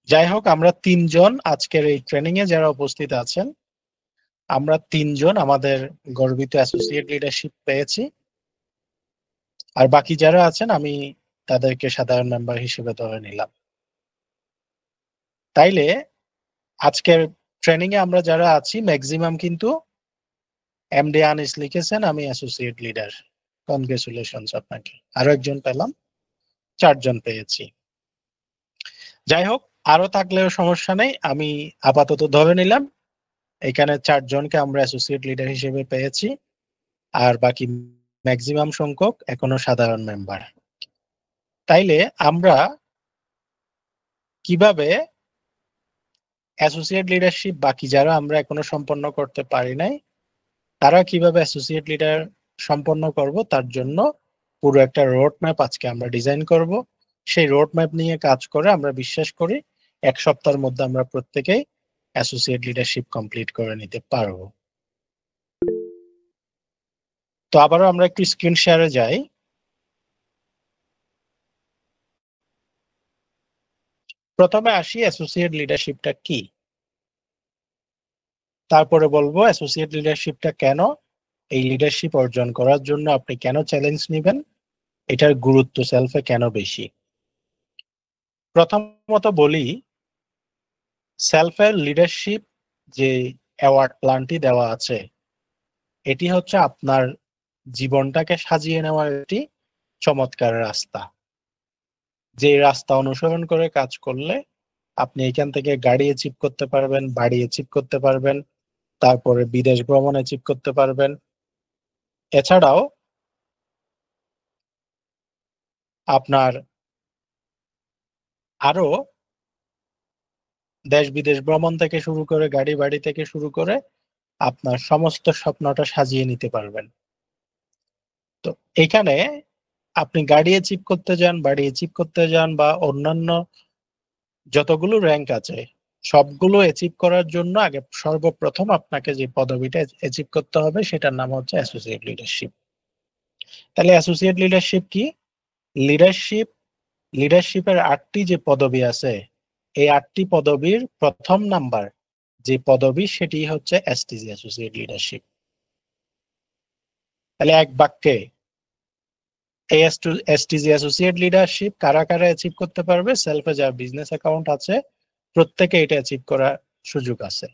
যাই হোক, আমরা তিনজন আজকের এই ট্রেনিং এ যারা উপস্থিত আছেন, আমরা তিনজন আমাদের গর্বিত অ্যাসোসিয়েট লিডারশিপ পেয়েছি। আর বাকি যারা আছেন আমি তাদেরকে সাধারণ মেম্বার হিসেবে ধরে নিলাম। তাইলে আজকের ট্রেনিং এ আমরা যারা আছি ম্যাক্সিমাম কিন্তু এমডি আনিস লিখেছেন আমি অ্যাসোসিয়েট লিডার। কনগ্রেচুলেশনস আপনাকে। আরো একজন পেলাম, চারজন পেয়েছি। যাই হোক, আরো থাকলেও সমস্যা নেই, আমি আপাতত ধরে নিলাম এখানে চারজনকে আমরা অ্যাসোসিয়েট লিডার হিসেবে পেয়েছি, আর বাকি ম্যাক্সিমাম সংখ্যক এখনো সাধারণ মেম্বার। তাইলে আমরা কিভাবে অ্যাসোসিয়েট লিডারশিপ, বাকি যারা আমরা এখনো সম্পন্ন করতে পারি নাই তারা কিভাবে অ্যাসোসিয়েট লিডার সম্পন্ন করব, তার জন্য পুরো একটা রোড ম্যাপ আজকে আমরা ডিজাইন করব। সেই রোড ম্যাপ নিয়ে কাজ করে আমরা বিশ্বাস করি 1 সপ্তাহের মধ্যে আমরা প্রত্যেকেই অ্যাসোসিয়েট লিডারশিপ কমপ্লিট করে নিতে পারবো। তো আবারও আমরা একটু স্ক্রিন শেয়ারে যাই। প্রথমে আসি অ্যাসোসিয়েট লিডারশিপটা কি, তারপরে বলবো অ্যাসোসিয়েট লিডারশিপটা কেন, এই লিডারশিপ অর্জন করার জন্য আপনি কেন চ্যালেঞ্জ নেবেন, এটার গুরুত্ব সেলফে কেন বেশি। প্রথমত বলি, সেলফের লিডারশিপ যে অ্যাওয়ার্ড প্ল্যানটি দেওয়া আছে, এটি হচ্ছে আপনার জীবনটাকে সাজিয়ে নেওয়ার একটি চমৎকার রাস্তা। যে রাস্তা অনুসরণ করে কাজ করলে আপনি এখান থেকে গাড়ি অ্যাচিভ করতে পারবেন, বাড়ি অ্যাচিভ করতে পারবেন, তারপরে বিদেশ ভ্রমণ অ্যাচিভ করতে পারবেন। এছাড়াও আপনার আরো দেশ বিদেশ ভ্রমণ থেকে শুরু করে, গাড়ি বাড়ি থেকে শুরু করে আপনার সমস্ত স্বপ্নটা সাজিয়ে নিতে পারবেন। তো এখানে আপনি গাড়ি অ্যাচিভ করতে যান, বাড়ি অ্যাচিভ করতে যান, বা অন্যান্য যতগুলো র্যাঙ্ক আছে সবগুলো অ্যাচিভ করার জন্য আগে সর্বপ্রথম আপনাকে যে পদবিটা অ্যাচিভ করতে হবে সেটার নাম হচ্ছে অ্যাসোসিয়েট লিডারশিপ। তাহলে অ্যাসোসিয়েট লিডারশিপ কি? লিডারশিপ, লিডারশিপের 8টি যে পদবি আছে, এই 8টি পদবীর প্রথম নাম্বার যে পদবি সেটি হচ্ছে এসটিজি, অ্যাসোসিয়েট লিডারশিপ। তাহলে এক বাক্যে এই এসটিজি অ্যাসোসিয়েট লিডারশিপ কারা কারা অ্যাচিভ করতে পারবে? সেলফে যার বিজনেস অ্যাকাউন্ট আছে প্রত্যেকে এটা অ্যাচিভ করার সুযোগ আছে।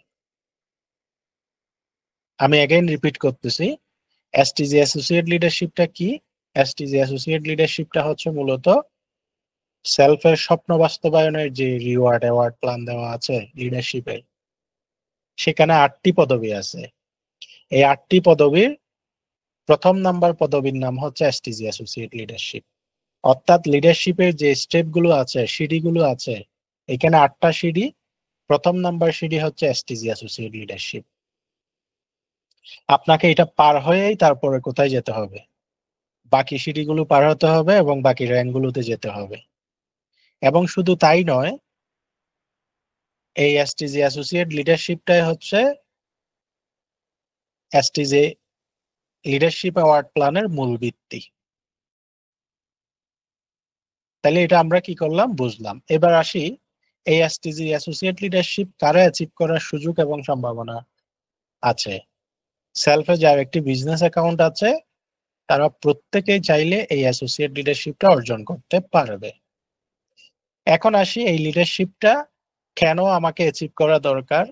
আমি এগেইন রিপিট করতেছি, এসটিজি অ্যাসোসিয়েট লিডারশিপটা কি? এসটিজি অ্যাসোসিয়েট লিডারশিপটা হচ্ছে মূলত সেলফের স্বপ্ন বাস্তবায়নের যে রিওয়ার্ড অ্যাওয়ার্ড প্ল্যান দেওয়া আছে লিডারশিপে, সেখানে 8টি পদবি আছে। এই 8টি পদবীর প্রথম নাম্বার পদবীর নাম হচ্ছে এসটিজি অ্যাসোসিয়েট লিডারশিপ। অর্থাৎ লিডারশিপের যে স্টেপ গুলো আছে, সিঁড়িগুলো আছে, এখানে 8টা সিঁড়ি। প্রথম নাম্বার সিঁড়ি হচ্ছে এসটিজি অ্যাসোসিয়েট লিডারশিপ। আপনাকে এটা পার হয়েই তারপরে কোথায় যেতে হবে? বাকি সিঁড়িগুলো পার হতে হবে এবং বাকি র্যাঙ্কগুলোতে যেতে হবে। এবং শুধু তাই নয়, এই এসটিজি অ্যাসোসিয়েট লিডারশিপটাই হচ্ছে এসটিজি লিডারশিপ অ্যাওয়ার্ড প্ল্যানের মূল ভিত্তি। তাহলে এটা আমরা কি করলাম বুঝলাম। এবার আসি, এই এসটিজি অ্যাসোসিয়েট লিডারশিপ কারা অ্যাচিভ করার সুযোগ এবং সম্ভাবনা আছে? সেলফে যার একটি বিজনেস অ্যাকাউন্ট আছে তারা প্রত্যেকেই চাইলে এই অ্যাসোসিয়েট লিডারশিপটা অর্জন করতে পারবে। এখন আসি, এই লিডারশিপটা কেন আমাকে অ্যাচিভ করা দরকার,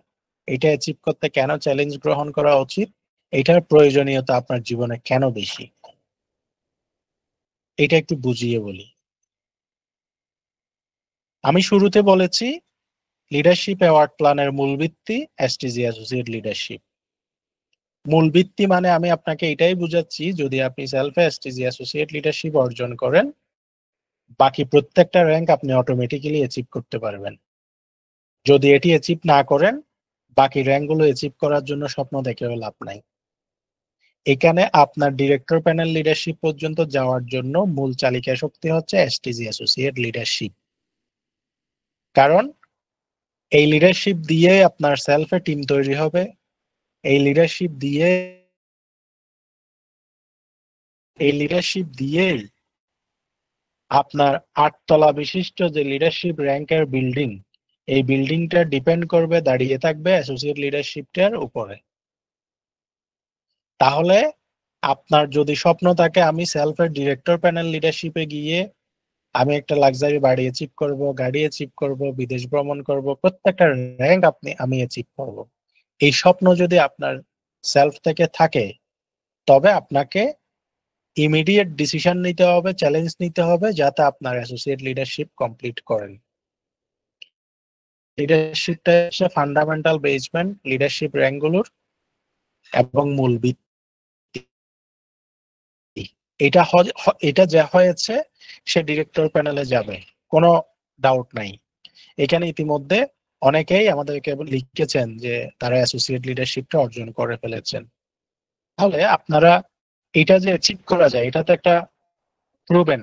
এটা অ্যাচিভ করতে কেন চ্যালেঞ্জ গ্রহণ করা উচিত, এটার প্রয়োজনীয়তা আপনার জীবনে কেন বেশি, এটা একটু বুঝিয়ে বলি। আমি শুরুতে বলেছি লিডারশিপ অ্যাওয়ার্ড প্ল্যানের মূল ভিত্তি এসটিজি অ্যাসোসিয়েট লিডারশিপ। মূল ভিত্তি মানে আমি আপনাকে এটাই বুঝাচ্ছি, যদি আপনি সেলফে এসটিজি অ্যাসোসিয়েট লিডারশিপ অর্জন করেন, বাকি প্রত্যেকটা র্যাঙ্ক আপনি অটোমেটিক্যালি অ্যাচিভ করতে পারবেন। যদি এটি অ্যাচিভ না করেন, বাকি র্যাঙ্কগুলো অ্যাচিভ করার জন্য স্বপ্ন দেখেও লাভ নাই। এখানে আপনার ডিরেক্টর প্যানেল লিডারশিপ পর্যন্ত যাওয়ার জন্য মূল চালিকা শক্তি হচ্ছে এসটিজি অ্যাসোসিয়েট লিডারশিপ। কারণ এই লিডারশিপ দিয়ে আপনার সেলফে টিম তৈরি হবে, এই লিডারশিপ দিয়ে দিয়েই আপনার 8 তলা বিশিষ্ট যে লিডারশিপ র্যাঙ্কের বিল্ডিং, এই বিল্ডিংটা ডিপেন্ড করবে, দাঁড়িয়ে থাকবে অ্যাসোসিয়েট লিডারশিপটার উপরে। তাহলে আপনার যদি স্বপ্ন থাকে আমি সেলফের ডিরেক্টর প্যানেল লিডারশিপে গিয়ে আমি একটা লাক্সারি বাড়ি অ্যাচিভ করব, গাড়ি অ্যাচিভ করব, বিদেশ ভ্রমণ করব, প্রত্যেকটা র্যাঙ্ক আমি অ্যাচিভ করব, এই স্বপ্ন যদি আপনার সেলফ থেকে থাকে, তবে আপনাকে ইমিডিয়েট ডিসিশন নিতে হবে, চ্যালেঞ্জ নিতে হবে, যাতে আপনার অ্যাসোসিয়েট লিডারশিপ কমপ্লিট করেন। লিডারশিপটা হচ্ছে ফান্ডামেন্টাল বেসমেন্ট লিডারশিপ র্যাঙ্কগুলোর এবং মূল ভিত্তি। এটা যা হয়েছে সে ডিরেক্টর প্যানেলে যাবে, কোনো ডাউট নাই। এখানে ইতিমধ্যে অনেকেই আমাদেরকে লিখেছেন যে তারা অ্যাসোসিয়েট লিডারশিপটা অর্জন করে ফেলেছেন। তাহলে আপনারা এটা যে অ্যাচিভ করা যায়, এটা তো একটা প্রুভেন।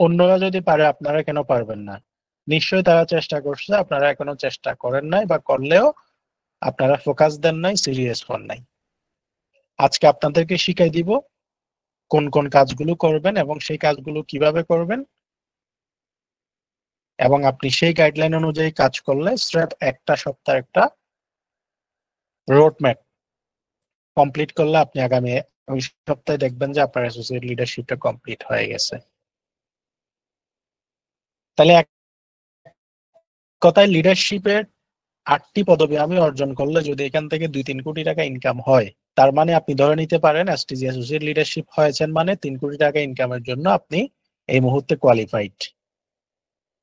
অন্যরা যদি পারে আপনারা কেন পারবেন না? নিশ্চয়ই তারা চেষ্টা করছে, আপনারা এখনো চেষ্টা করেন নাই, বা করলেও আপনারা ফোকাস দেন নাই, সিরিয়াস হন নাই। আজকে আপনাদেরকে শিখাই দিব কোন কোন কাজগুলো করবেন এবং সেই কাজগুলো কিভাবে করবেন, এবং আপনি সেই গাইডলাইন অনুযায়ী কাজ করলে স্রেফ একটা সপ্তাহ একটা রোড ম্যাপ কমপ্লিট করলে আপনি আগামী সপ্তাহে দেখবেন যে আপনার অ্যাসোসিয়েট লিডারশিপটা কমপ্লিট হয়ে গেছে। তাহলে এক কথায় লিডারশিপের 8টি পদবি আমি অর্জন করলে যদি এখান থেকে 2-3 কোটি টাকা ইনকাম হয়, তার মানে আপনি ধরে নিতে পারেন এসটিজি অ্যাসোসিয়েট লিডারশিপ হয়েছেন মানে 3 কোটি টাকা ইনকামের জন্য আপনি এই মুহূর্তে কোয়ালিফাইড।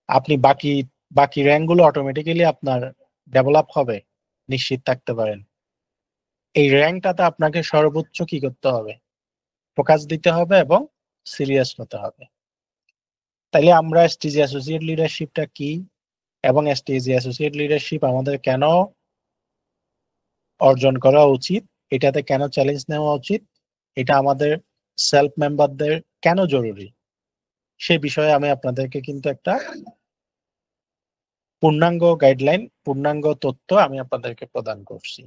আপনি বাকি বাকি র্যাঙ্কগুলো অটোমেটিক্যালি আপনার ডেভেলপ হবে, নিশ্চিত থাকতে পারেন। এই র্যাঙ্কটাতে আপনাকে সর্বোচ্চ কি করতে হবে? ফোকাস দিতে হবে এবং সিরিয়াস হতে হবে। তাইলে আমরা এসটিজি অ্যাসোসিয়েট লিডারশিপটা কি এবং এসটিজি অ্যাসোসিয়েট লিডারশিপ আমাদের কেন অর্জন করা উচিত, এটাতে কেন চ্যালেঞ্জ নেওয়া উচিত, এটা আমাদের সেলফ মেম্বারদের কেন জরুরি, সে বিষয়ে আমি আপনাদেরকে কিন্তু একটা পূর্ণাঙ্গ গাইডলাইন, পূর্ণাঙ্গ তথ্য আমি আপনাদেরকে প্রদান করছি।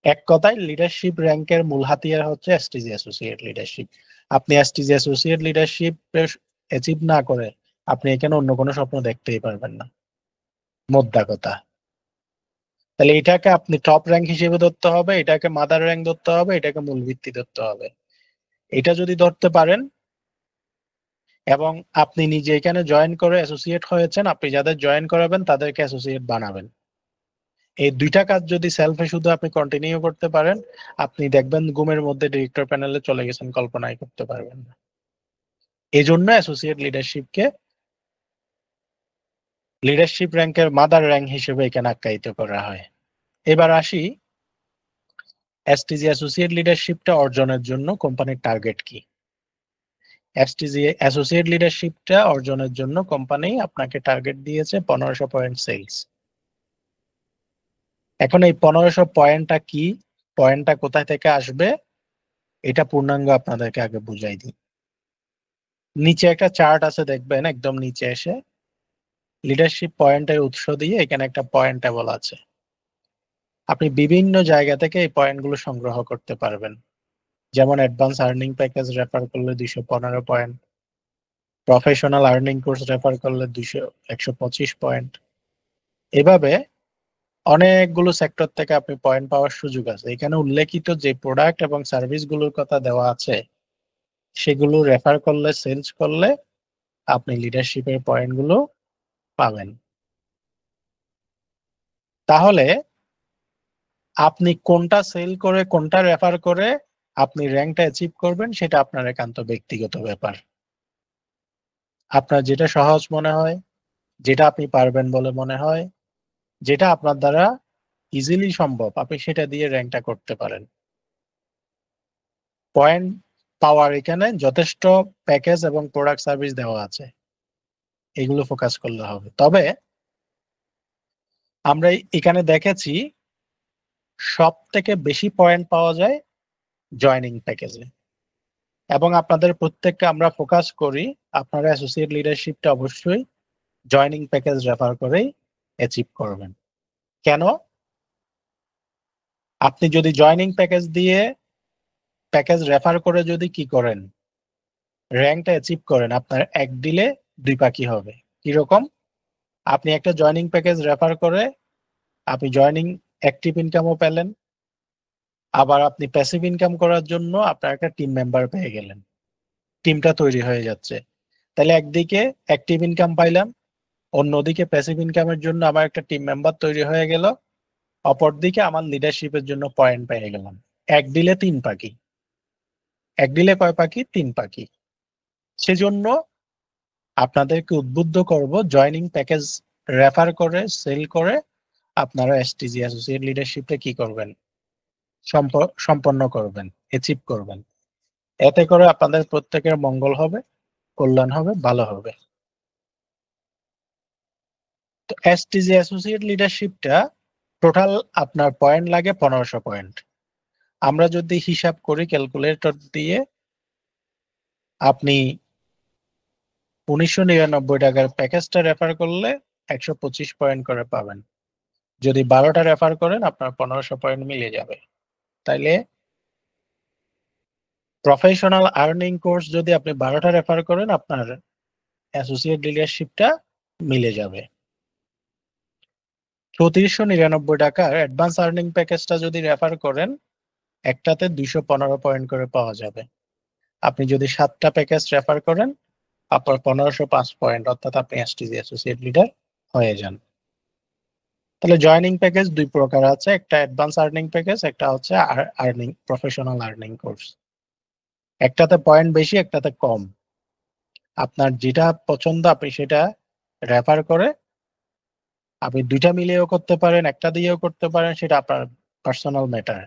এক কথায় লিডারশিপ র্যাঙ্কের মূল হাতিয়ার হচ্ছে এসটিজি অ্যাসোসিয়েট লিডারশিপ। আপনি এসটিজি অ্যাসোসিয়েট লিডারশিপ অ্যাচিভ না করে আপনি এখানে অন্য কোনো স্বপ্ন দেখতেই পারবেন না, মোদ্দা কথা। তাহলে এটাকে আপনি টপ র্যাঙ্ক হিসেবে ধরতে হবে, এটাকে মাদার র্যাঙ্ক ধরতে হবে, এটাকে মূল ভিত্তি ধরতে হবে। এটা যদি ধরতে পারেন এবং আপনি নিজে এখানে জয়েন করে অ্যাসোসিয়েট হয়েছেন, আপনি যাদের জয়েন করাবেন তাদেরকে অ্যাসোসিয়েট বানাবেন, এই দুইটা কাজ যদি সেলফে শুধু আপনি কন্টিনিউ করতে পারেন, আপনি দেখবেন ঘুমের মধ্যে ডিরেক্টর প্যানেলে চলে গেছেন, কল্পনাই করতে পারবেন না। এই জন্য অ্যাসোসিয়েট লিডারশিপকে লিডারশিপ র্যাঙ্কের মাদার র্যাঙ্ক হিসেবে এখানে আখ্যায়িত করা হয়। এবার আসি এসটিজি অ্যাসোসিয়েট লিডারশিপটা অর্জনের জন্য কোম্পানির টার্গেট কি। এসটিজি অ্যাসোসিয়েট লিডারশিপটা অর্জনের জন্য কোম্পানি আপনাকে টার্গেট দিয়েছে 1500 পয়েন্ট সেলস। এখন এই 1500 পয়েন্টটা কি, পয়েন্টটা কোথায় থেকে আসবে, এটা পূর্ণাঙ্গ আপনাদেরকে আগে বুঝাই দিই। নিচে একটা চার্ট আছে, দেখবেন একদম নিচে এসে লিডারশিপ পয়েন্টের উৎস দিয়ে এখানে একটা পয়েন্ট টেবল আছে। আপনি বিভিন্ন জায়গা থেকে এই পয়েন্টগুলো সংগ্রহ করতে পারবেন। যেমন অ্যাডভান্স আর্নিং প্যাকেজ রেফার করলে 215 point, professional earning course refer করলে 125 পয়েন্ট। এভাবে অনেকগুলো সেক্টর থেকে আপনি পয়েন্ট পাওয়ার সুযোগ আছে। এখানে উল্লেখিত যে প্রোডাক্ট এবং সার্ভিসগুলোর কথা দেওয়া আছে সেগুলো রেফার করলে, সেলস করলে আপনি লিডারশিপের পয়েন্টগুলো পাবেন। তাহলে আপনি কোনটা সেল করে, কোনটা রেফার করে আপনি র্যাঙ্কটা অ্যাচিভ করবেন, সেটা আপনার একান্ত ব্যক্তিগত ব্যাপার। আপনার যেটা সহজ মনে হয়, যেটা আপনি পারবেন বলে মনে হয়, যেটা আপনার দ্বারা ইজিলি সম্ভব, আপনি সেটা দিয়ে র্যাঙ্কটা করতে পারেন। পয়েন্ট পাওয়ার এখানে যথেষ্ট প্যাকেজ এবং প্রোডাক্ট সার্ভিস দেওয়া আছে, এগুলো ফোকাস করলে হবে। তবে আমরা এখানে দেখেছি সব থেকে বেশি পয়েন্ট পাওয়া যায় জয়নিং প্যাকেজে, এবং আপনাদের প্রত্যেককে আমরা ফোকাস করি আপনারা অ্যাসোসিয়েট লিডারশিপটা অবশ্যই জয়নিং প্যাকেজ রেফার করেই অ্যাচিভ করবেন। কেন? আপনি যদি জয়নিং প্যাকেজ দিয়ে প্যাকেজ রেফার করে যদি কি করেন, র্যাঙ্কটা অ্যাচিভ করেন, আপনার এক ডিলে দুই পাখি হবে। কিরকম? আপনি একটা জয়নিং প্যাকেজ রেফার করে আপনি জয়নিং অ্যাক্টিভ ইনকামও পেলেন, আবার আপনি প্যাসিভ ইনকাম করার জন্য আপনার একটা টিম মেম্বার পেয়ে গেলেন, টিমটা তৈরি হয়ে যাচ্ছে। তাহলে একদিকে অ্যাক্টিভ ইনকাম পাইলাম, অন্যদিকে প্যাসিভ ইনকামের জন্য আমার একটা টিম মেম্বার তৈরি হয়ে গেল, অপরদিকে আমার লিডারশিপের জন্য পয়েন্ট পেয়ে গেলাম। এক ডিলে তিন পাখি। এক ডিলে কয় পাখি? তিন পাখি। সেজন্য আপনাদেরকে উদ্বুদ্ধ করব জয়নিং প্যাকেজ রেফার করে সেল করে আপনারা এসটিজি অ্যাসোসিয়েট লিডারশিপে কি করবেন? সম্পন্ন করবেন, অ্যাচিভ করবেন। এতে করে আপনাদের প্রত্যেকের মঙ্গল হবে, কল্যাণ হবে, ভালো হবে। তো এসটিজি অ্যাসোসিয়েট লিডারশিপটা টোটাল আপনার পয়েন্ট লাগে 1500 পয়েন্ট। আমরা যদি হিসাব করি ক্যালকুলেটর দিয়ে, আপনি 1999 টাকার প্যাকেজটা রেফার করলে 125 পয়েন্ট করে পাবেন। যদি 12টা রেফার করেন আপনার 1500 পয়েন্ট মিলে যাবে। তাইলে প্রফেশনাল আর্নিং কোর্স যদি আপনি 12টা রেফার করেন আপনার অ্যাসোসিয়েট লিডারশিপটা মিলে যাবে। 3499 টাকার অ্যাডভান্স আর্নিং প্যাকেজটা যদি রেফার করেন একটাতে 215 পয়েন্ট করে পাওয়া যাবে। আপনি যদি 7টা প্যাকেজ রেফার করেন আপনার 1505 পয়েন্ট, অর্থাৎ আপনি এসটিজি অ্যাসোসিয়েট লিডার হয়ে যান। তাহলে জয়নিং প্যাকেজ দুই প্রকার আছে, একটা অ্যাডভান্স আর্নিং প্যাকেজ, একটা হচ্ছে আর্নিং প্রফেশনাল আর্নিং কোর্স। একটাতে পয়েন্ট বেশি, একটাতে কম। আপনার যেটা পছন্দ আপনি সেটা রেফার করে আপনি দুইটা মিলিয়েও করতে পারেন, একটা দিয়েও করতে পারেন, সেটা আপনার পার্সোনাল ম্যাটার।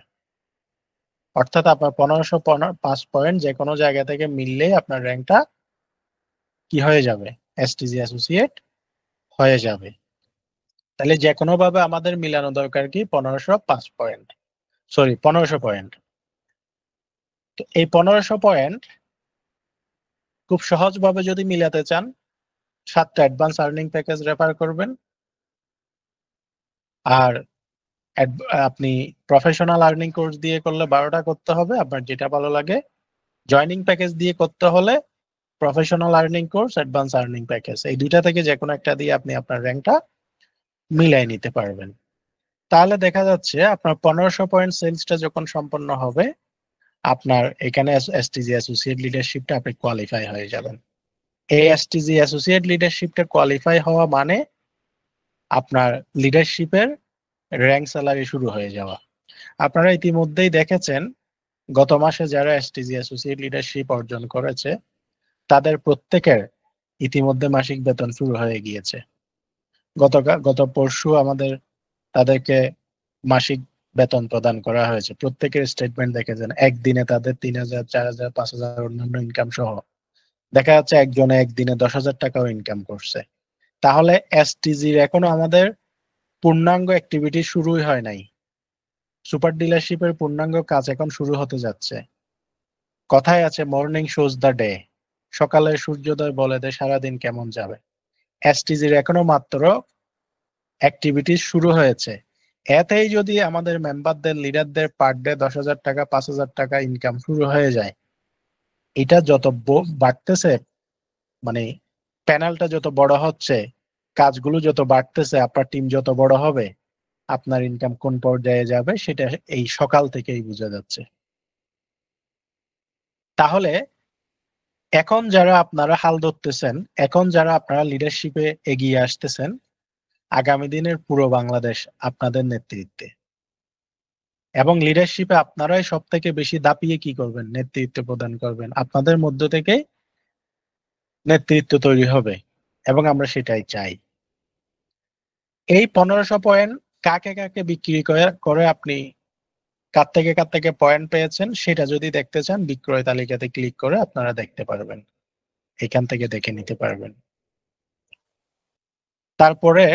অর্থাৎ আপনার 1505 পয়েন্ট যে কোনো জায়গা থেকে মিললেই আপনার র্যাঙ্কটা কি হয়ে যাবে? এসটিজি অ্যাসোসিয়েট হয়ে যাবে। তাহলে যে কোনো ভাবে আমাদের মিলানো দরকার কি 1505 পয়েন্ট, সরি 1500 পয়েন্ট। তো এই 1500 পয়েন্ট খুব সহজভাবে যদি মিলাতে চান 7টা অ্যাডভান্স আর্নিং প্যাকেজ রেফার করবেন, আর আপনি প্রফেশনাল আর্নিং কোর্স দিয়ে করলে 12টা করতে হবে, আপনার যেটা ভালো লাগে। জয়নিং প্যাকেজ দিয়ে করতে হলে professional earning course, advance earning package, এই দুইটা থেকে যে কোনো একটা দিয়ে আপনি আপনার র্যাঙ্কটা মিলাই নিতে পারবেন। তাহলে দেখা যাচ্ছে আপনার 1500 পয়েন্ট সেলসটা যখন সম্পন্ন হবে আপনার এখানে এসটিজি অ্যাসোসিয়েট লিডারশিপটা আপনি কোয়ালিফাই হয়ে যাবেন। এই এসটিজি অ্যাসোসিয়েট লিডারশিপটা কোয়ালিফাই হওয়া মানে আপনার লিডারশিপের র্যাঙ্ক স্যালারি শুরু হয়ে যাওয়া। আপনারা ইতিমধ্যেই দেখেছেন গত মাসে যারা এসটিজি অ্যাসোসিয়েট লিডারশিপ অর্জন করেছে তাদের প্রত্যেকের ইতিমধ্যে মাসিক বেতন শুরু হয়ে গিয়েছে। গত পরশু আমাদের তাদেরকে মাসিক বেতন প্রদান করা হয়েছে। প্রত্যেকের স্টেটমেন্ট দেখেছেন, একদিনে তাদের 3000, 4000, 5000 অন্যান্য ইনকাম সহ দেখা যাচ্ছে একজনে একদিনে 10,000 টাকাও ইনকাম করছে। তাহলে এসটিজির এখনো আমাদের পূর্ণাঙ্গ অ্যাক্টিভিটি শুরুই হয় নাই। সুপার ডিলারশিপের পূর্ণাঙ্গ কাজ এখন শুরু হতে যাচ্ছে। কথায় আছে মর্নিং শোজ দ্য ডে, সকালের সূর্যোদয় বলে দেয় সারাদিন কেমন যাবে। এসটিজির এখনো মাত্র অ্যাক্টিভিটি শুরু হয়েছে। এতেই যদি আমাদের মেম্বারদের লিডারদের পার ডে 10,000 টাকা 5,000 টাকা ইনকাম শুরু হয়ে যায়, এটা যত বাড়তেছে মানে প্যানেলটা যত বড় হচ্ছে, কাজগুলো যত বাড়তেছে, আপনার টিম যত বড় হবে, আপনার ইনকাম কোন পর্যায়ে যাবে সেটা এই সকাল থেকেই বোঝা যাচ্ছে। তাহলে এখন যারা আপনারা হাল ধরতেছেন, এখন যারা আপনারা লিডারশিপে এগিয়ে আসতেছেন, আগামী দিনের পুরো বাংলাদেশ আপনাদের নেতৃত্বে, এবং লিডারশিপে আপনারাই সব থেকে বেশি দাপিয়ে কি করবেন? নেতৃত্ব প্রদান করবেন। আপনাদের মধ্য থেকে নেতৃত্ব তৈরি হবে এবং আমরা সেটাই চাই। এই 1500 পয়েন্ট কাকে কাকে বিক্রি করে আপনি কার থেকে পয়েন্ট পেয়েছেন সেটা যদি দেখতে চান বিক্রয় তালিকাতে ক্লিক করে আপনারা দেখতে পারবেন, এখান থেকে দেখে নিতে পারবেন। তারপরে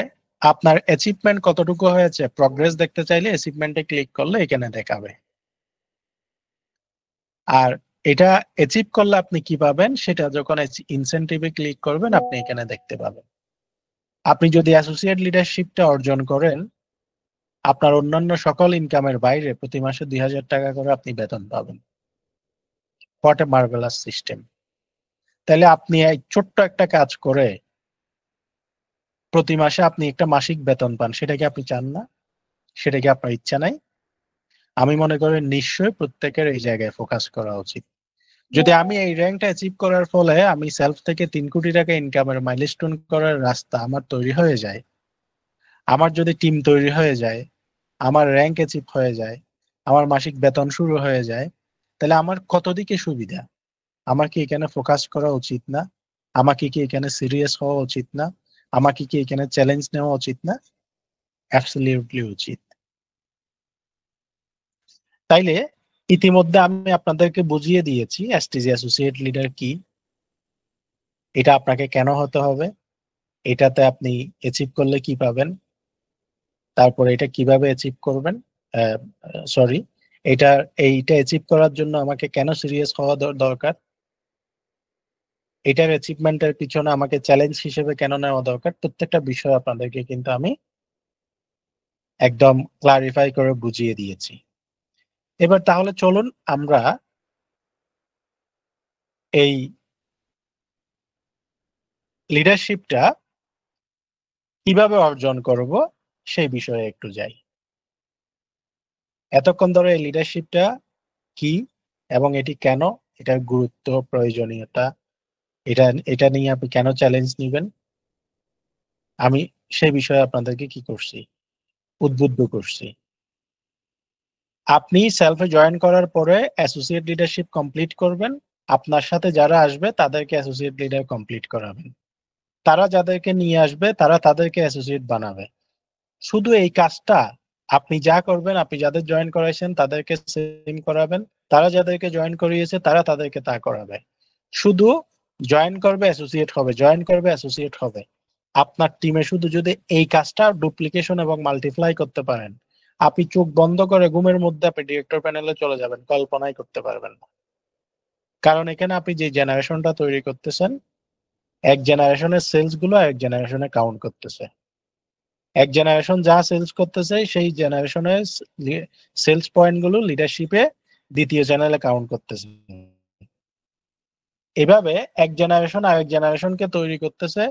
আপনার অ্যাচিভমেন্ট কতটুকু হয়েছে প্রগ্রেস দেখতে চাইলে অ্যাচিভমেন্টে ক্লিক করলে এখানে দেখাবে। আর এটা অ্যাচিভ করলে আপনি কি পাবেন সেটা যখন ইনসেনটিভে ক্লিক করবেন আপনি এখানে দেখতে পাবেন। আপনি যদি অ্যাসোসিয়েট লিডারশিপটা অর্জন করেন আপনার অন্যান্য সকল ইনকামের বাইরে প্রতি মাসে 2,000 টাকা করে আপনি বেতন পাবেন। What a marvellous system. তাহলে আপনি এই ছোট্ট একটা কাজ করে প্রতি মাসে আপনি একটা মাসিক বেতন পান, সেটা কি আপনি চান না? সেটা কি আপনার ইচ্ছা নাই? আমি মনে করি নিশ্চয়ই প্রত্যেকের এই জায়গায় ফোকাস করা উচিত। যদি আমি এই র্যাঙ্কটা অ্যাচিভ করার ফলে আমি সেলফ থেকে 3 কোটি টাকা ইনকামের মাইলস্টোন করার রাস্তা আমার তৈরি হয়ে যায়, আমার যদি টিম তৈরি হয়ে যায়, আমার র্যাঙ্ক অ্যাচিভ হয়ে যায়, আমার মাসিক বেতন শুরু হয়ে যায়, তাহলে আমার কত দিকে সুবিধা। আমার কি এখানে ফোকাস করা উচিত না? আমাকে কি এখানে সিরিয়াস হওয়া উচিত না? আমাকে কি এখানে চ্যালেঞ্জ নেওয়া উচিত না? অ্যাবসলিউটলি উচিত। তাইলে ইতিমধ্যে আমি আপনাদেরকে বুঝিয়ে দিয়েছি এসটিজি অ্যাসোসিয়েট লিডার কি, এটা আপনাকে কেন হতে হবে, এটাতে আপনি অ্যাচিভ করলে কি পাবেন, তারপরে এটা কিভাবে অ্যাচিভ করবেন, সরি, এইটা অ্যাচিভ করার জন্য আমাকে কেন সিরিয়াস হওয়া দরকার, এটার অ্যাচিভমেন্টের পিছনে আমাকে চ্যালেঞ্জ হিসেবে কেন নেওয়া দরকার, প্রত্যেকটা বিষয় আপনাদেরকে কিন্তু আমি একদম ক্লারিফাই করে বুঝিয়ে দিয়েছি। এবার তাহলে চলুন আমরা এই লিডারশিপটা কিভাবে অর্জন করব সেই বিষয়ে একটু যাই। এতক্ষণ ধরে এই লিডারশিপটা কি এবং এটি কেন, এটার গুরুত্ব, প্রয়োজনীয়তা, এটা এটা নিয়ে আপনি কেন চ্যালেঞ্জ নিবেন, আমি সেই বিষয়ে আপনাদেরকে কি করছি, উদ্বুদ্ধ করছি। আপনি সেলফে জয়েন করার পরে অ্যাসোসিয়েট লিডারশিপ কমপ্লিট করবেন, আপনার সাথে যারা আসবে তাদেরকে অ্যাসোসিয়েট লিডার কমপ্লিট করাবেন, তারা যাদেরকে নিয়ে আসবে তারা তাদেরকে অ্যাসোসিয়েট বানাবে। শুধু এই কাজটা আপনি যা করবেন, আপনি যাদের জয়েন করাইছেন তাদেরকে সেম করাবেন, তারা যাদেরকে জয়েন করিয়েছে তারা তাদেরকে তা করাবে। শুধু জয়েন করবে অ্যাসোসিয়েট হবে, জয়েন করবে অ্যাসোসিয়েট হবে। আপনার টিমে শুধু যদি এই কাজটা ডুপ্লিকেশন এবং মাল্টিপ্লাই করতে পারেন, আপনি চোখ বন্ধ করে ঘুমের মধ্যে আপনি ডিরেক্টর প্যানেলে চলে যাবেন, কল্পনাই করতে পারবেন না। কারণ এখানে আপনি যে জেনারেশনটা তৈরি করতেছেন, এক জেনারেশনের সেলস গুলো এক জেনারেশনে কাউন্ট করতেছে, এক জেনারেশন যা সেলস করতেছে সেই জেনারেশনের সেলস পয়েন্ট গুলো লিডারশিপে দ্বিতীয় চ্যানেলে কাউন্ট করতেছে। এভাবে এক জেনারেশন আরেক জেনারেশনকে তৈরি করতেছে,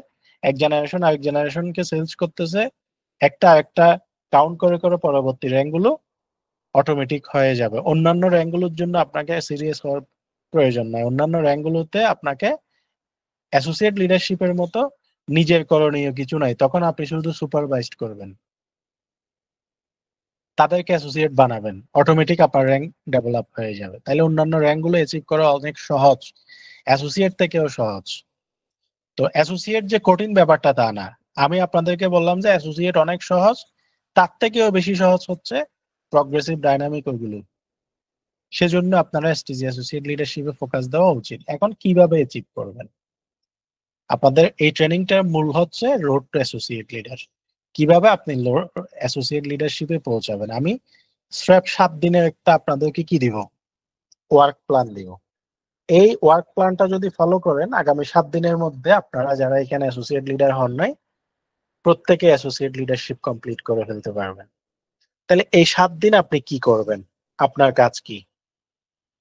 এক জেনারেশন আরেক জেনারেশনকে সেলস করতেছে, একটা কাউন্ট করে করে পরবর্তী র্যাঙ্ক গুলো অটোমেটিক হয়ে যাবে। অন্যান্য র্যাঙ্ক গুলোর জন্য আপনাকে সিরিয়াস হওয়ার প্রয়োজন নাই, অন্যান্য র্যাঙ্ক গুলোতে আপনাকে অ্যাসোসিয়েট লিডারশিপের মতো নিজের করণীয় কিছু নাই, তখন আপনি শুধু সুপারভাইজড করবেন, তাদেরকে অ্যাসোসিয়েট বানাবেন, অটোমেটিক আপনার র্যাঙ্ক ডেভেলপ হয়ে যাবে। তাহলে অন্যান্য র্যাঙ্ক গুলো অ্যাচিভ করা অনেক সহজ, অ্যাসোসিয়েট থেকেও সহজ। তো অ্যাসোসিয়েট যে কঠিন ব্যাপারটা তা না, আমি আপনাদেরকে বললাম যে অ্যাসোসিয়েট অনেক সহজ, তার থেকেও বেশি সহজ হচ্ছে প্রগ্রেসিভ ডাইনামিক ওইগুলো। সেজন্য আপনারা এসটিজি অ্যাসোসিয়েট লিডারশিপে ফোকাস দেওয়া উচিত। এখন কিভাবে অ্যাচিভ করবেন, আপনাদের এই ট্রেনিংটার মূল হচ্ছে রোড টু অ্যাসোসিয়েট লিডার, কিভাবে আপনি অ্যাসোসিয়েট লিডারশিপে পৌঁছাবেন। আমি স্রেফ 7 দিনের একটা আপনাদেরকে কি দিব, ওয়ার্ক প্ল্যান দিব। এই ওয়ার্ক প্ল্যানটা যদি ফলো করেন, আগামী 7 দিনের মধ্যে আপনারা যারা এখানে অ্যাসোসিয়েট লিডার হন নাই, প্রত্যেকে অ্যাসোসিয়েট লিডারশিপ কমপ্লিট করে ফেলতে পারবেন। তাহলে এই 7 দিন আপনি কি করবেন, আপনার কাজ কি,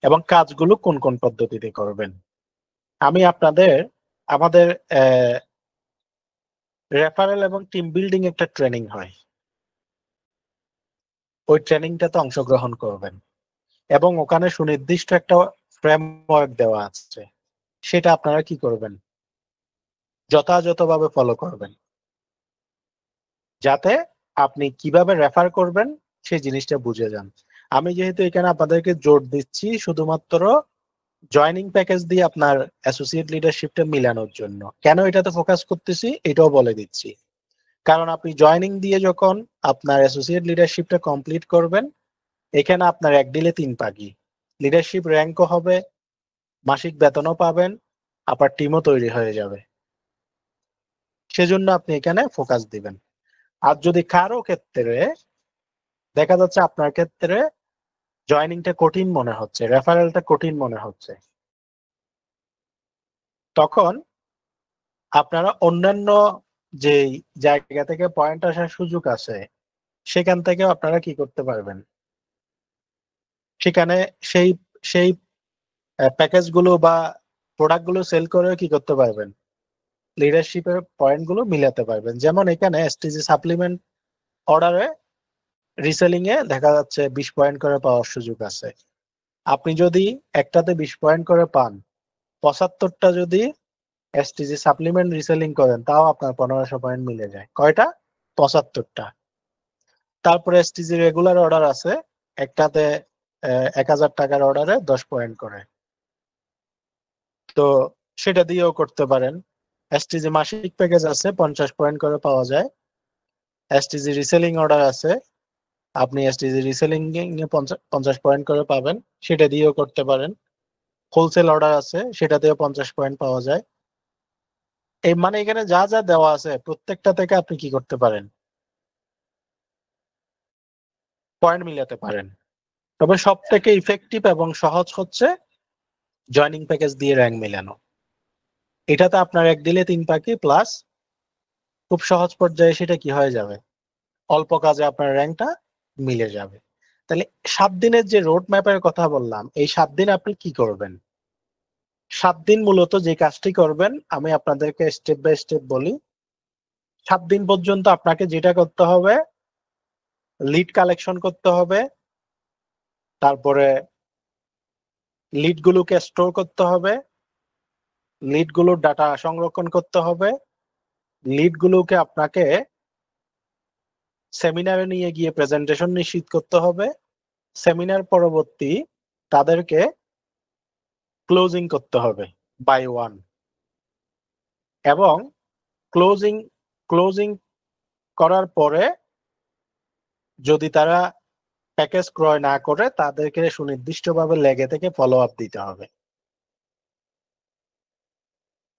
এবং কাজগুলো কোন কোন পদ্ধতিতে করবেন। আমি আমাদের রেফারেল এবং টিম বিল্ডিং একটা ট্রেনিং হয়, ওই ট্রেনিংটাতে অংশগ্রহণ করবেন এবং ওখানে সুনির্দিষ্ট একটা ফ্রেমওয়ার্ক দেওয়া আছে, সেটা আপনারা কি করবেন, যথাযথভাবে ফলো করবেন, যাতে আপনি কিভাবে রেফার করবেন সেই জিনিসটা বুঝে যান। আমি যেহেতু এখানে আপনাদেরকে জোর দিচ্ছি শুধুমাত্র জয়নিং প্যাকেজ দিয়ে আপনার অ্যাসোসিয়েট লিডারশিপটা মিলানোর জন্য, কেন এটাতে ফোকাস করতেছি এটাও বলে দিচ্ছি। কারণ আপনি জয়নিং দিয়ে যখন আপনার অ্যাসোসিয়েট লিডারশিপটা কমপ্লিট করবেন, এখানে আপনার 1 ডিলে 3 পাখি, লিডারশিপ র্যাঙ্কও হবে, মাসিক বেতনও পাবেন, আপনার টিমও তৈরি হয়ে যাবে। সেজন্য আপনি এখানে ফোকাস দিবেন। আর যদি কারো ক্ষেত্রে দেখা যাচ্ছে আপনার ক্ষেত্রে জয়নিংটা কঠিন মনে হচ্ছে, রেফারেলটা কঠিন মনে হচ্ছে, তখন আপনারা অন্যান্য যে জায়গা থেকে পয়েন্ট আসার সুযোগ আছে সেখান থেকে আপনারা কি করতে পারবেন, সেখানে সেই সেই প্যাকেজ গুলো বা প্রোডাক্ট গুলো সেল করেও কি করতে পারবেন, লিডারশিপের পয়েন্টগুলো মিলাতে পারবেন। যেমন এখানে এসটিজি সাপ্লিমেন্ট অর্ডারে রিসেলিং এ দেখা যাচ্ছে 20 পয়েন্ট করে পাওয়ার সুযোগ আছে। আপনি যদি একটাতে 20 পয়েন্ট করে পান, 75টা যদি এসটিজি সাপ্লিমেন্ট রিসেলিং করেন, তাও আপনার 1500 পয়েন্ট মিলে যায়। কয়টা? 75টা। তারপরে এসটিজি রেগুলার অর্ডার আছে, একটাতে 1000 টাকার অর্ডারে 10 পয়েন্ট করে, তো সেটা দিয়েও করতে পারেন। এসটিজি মাসিক প্যাকেজ আছে, 50 পয়েন্ট করে পাওয়া যায়। এসটিজি রিসেলিং অর্ডার আছে, আপনি এসটিজি রিসেলিং এ 50 পয়েন্ট করে পাবেন, সেটা দিয়েও করতে পারেন। হোলসেল অর্ডার আছে, সেটা দিয়েও 50 পয়েন্ট পাওয়া যায়। এই মানে এখানে যা যা দেওয়া আছে প্রত্যেকটা থেকে আপনি কি করতে পারেন? পয়েন্ট মিলাতে পারেন। তবে সব থেকে ইফেক্টিভ এবং সহজ হচ্ছে জয়নিং প্যাকেজ দিয়ে র্যাঙ্ক মেলানো। এটাতে আপনার 1 দিলে 3 পাখি, প্লাস খুব সহজ পর্যায়ে সেটা কি হয়ে যাবে, অল্প কাজে আপনার র্যাঙ্কটা মিলে যাবে। তাহলে 7 দিনের যে রোড ম্যাপের কথা বললাম, এই 7 দিন আপনি কি করবেন? 7 দিন মূলত যে কাজটি করবেন আমি আপনাদেরকে স্টেপ বাই স্টেপ বলি। 7 দিন পর্যন্ত আপনাকে যেটা করতে হবে, লিড কালেকশন করতে হবে, তারপরে লিড গুলোকে স্টোর করতে হবে, লিড গুলোর ডাটা সংরক্ষণ করতে হবে, লিড গুলোকে আপনাকে সেমিনারে নিয়ে গিয়ে প্রেজেন্টেশন নিশ্চিত করতে হবে, সেমিনার পরবর্তী তাদেরকে ক্লোজিং করতে হবে বাই ওয়ান, এবং ক্লোজিং ক্লোজিং করার পরে যদি তারা প্যাকেজ ক্রয় না করে, তাদেরকে সুনির্দিষ্টভাবে লেগে থেকে ফলো আপ দিতে হবে।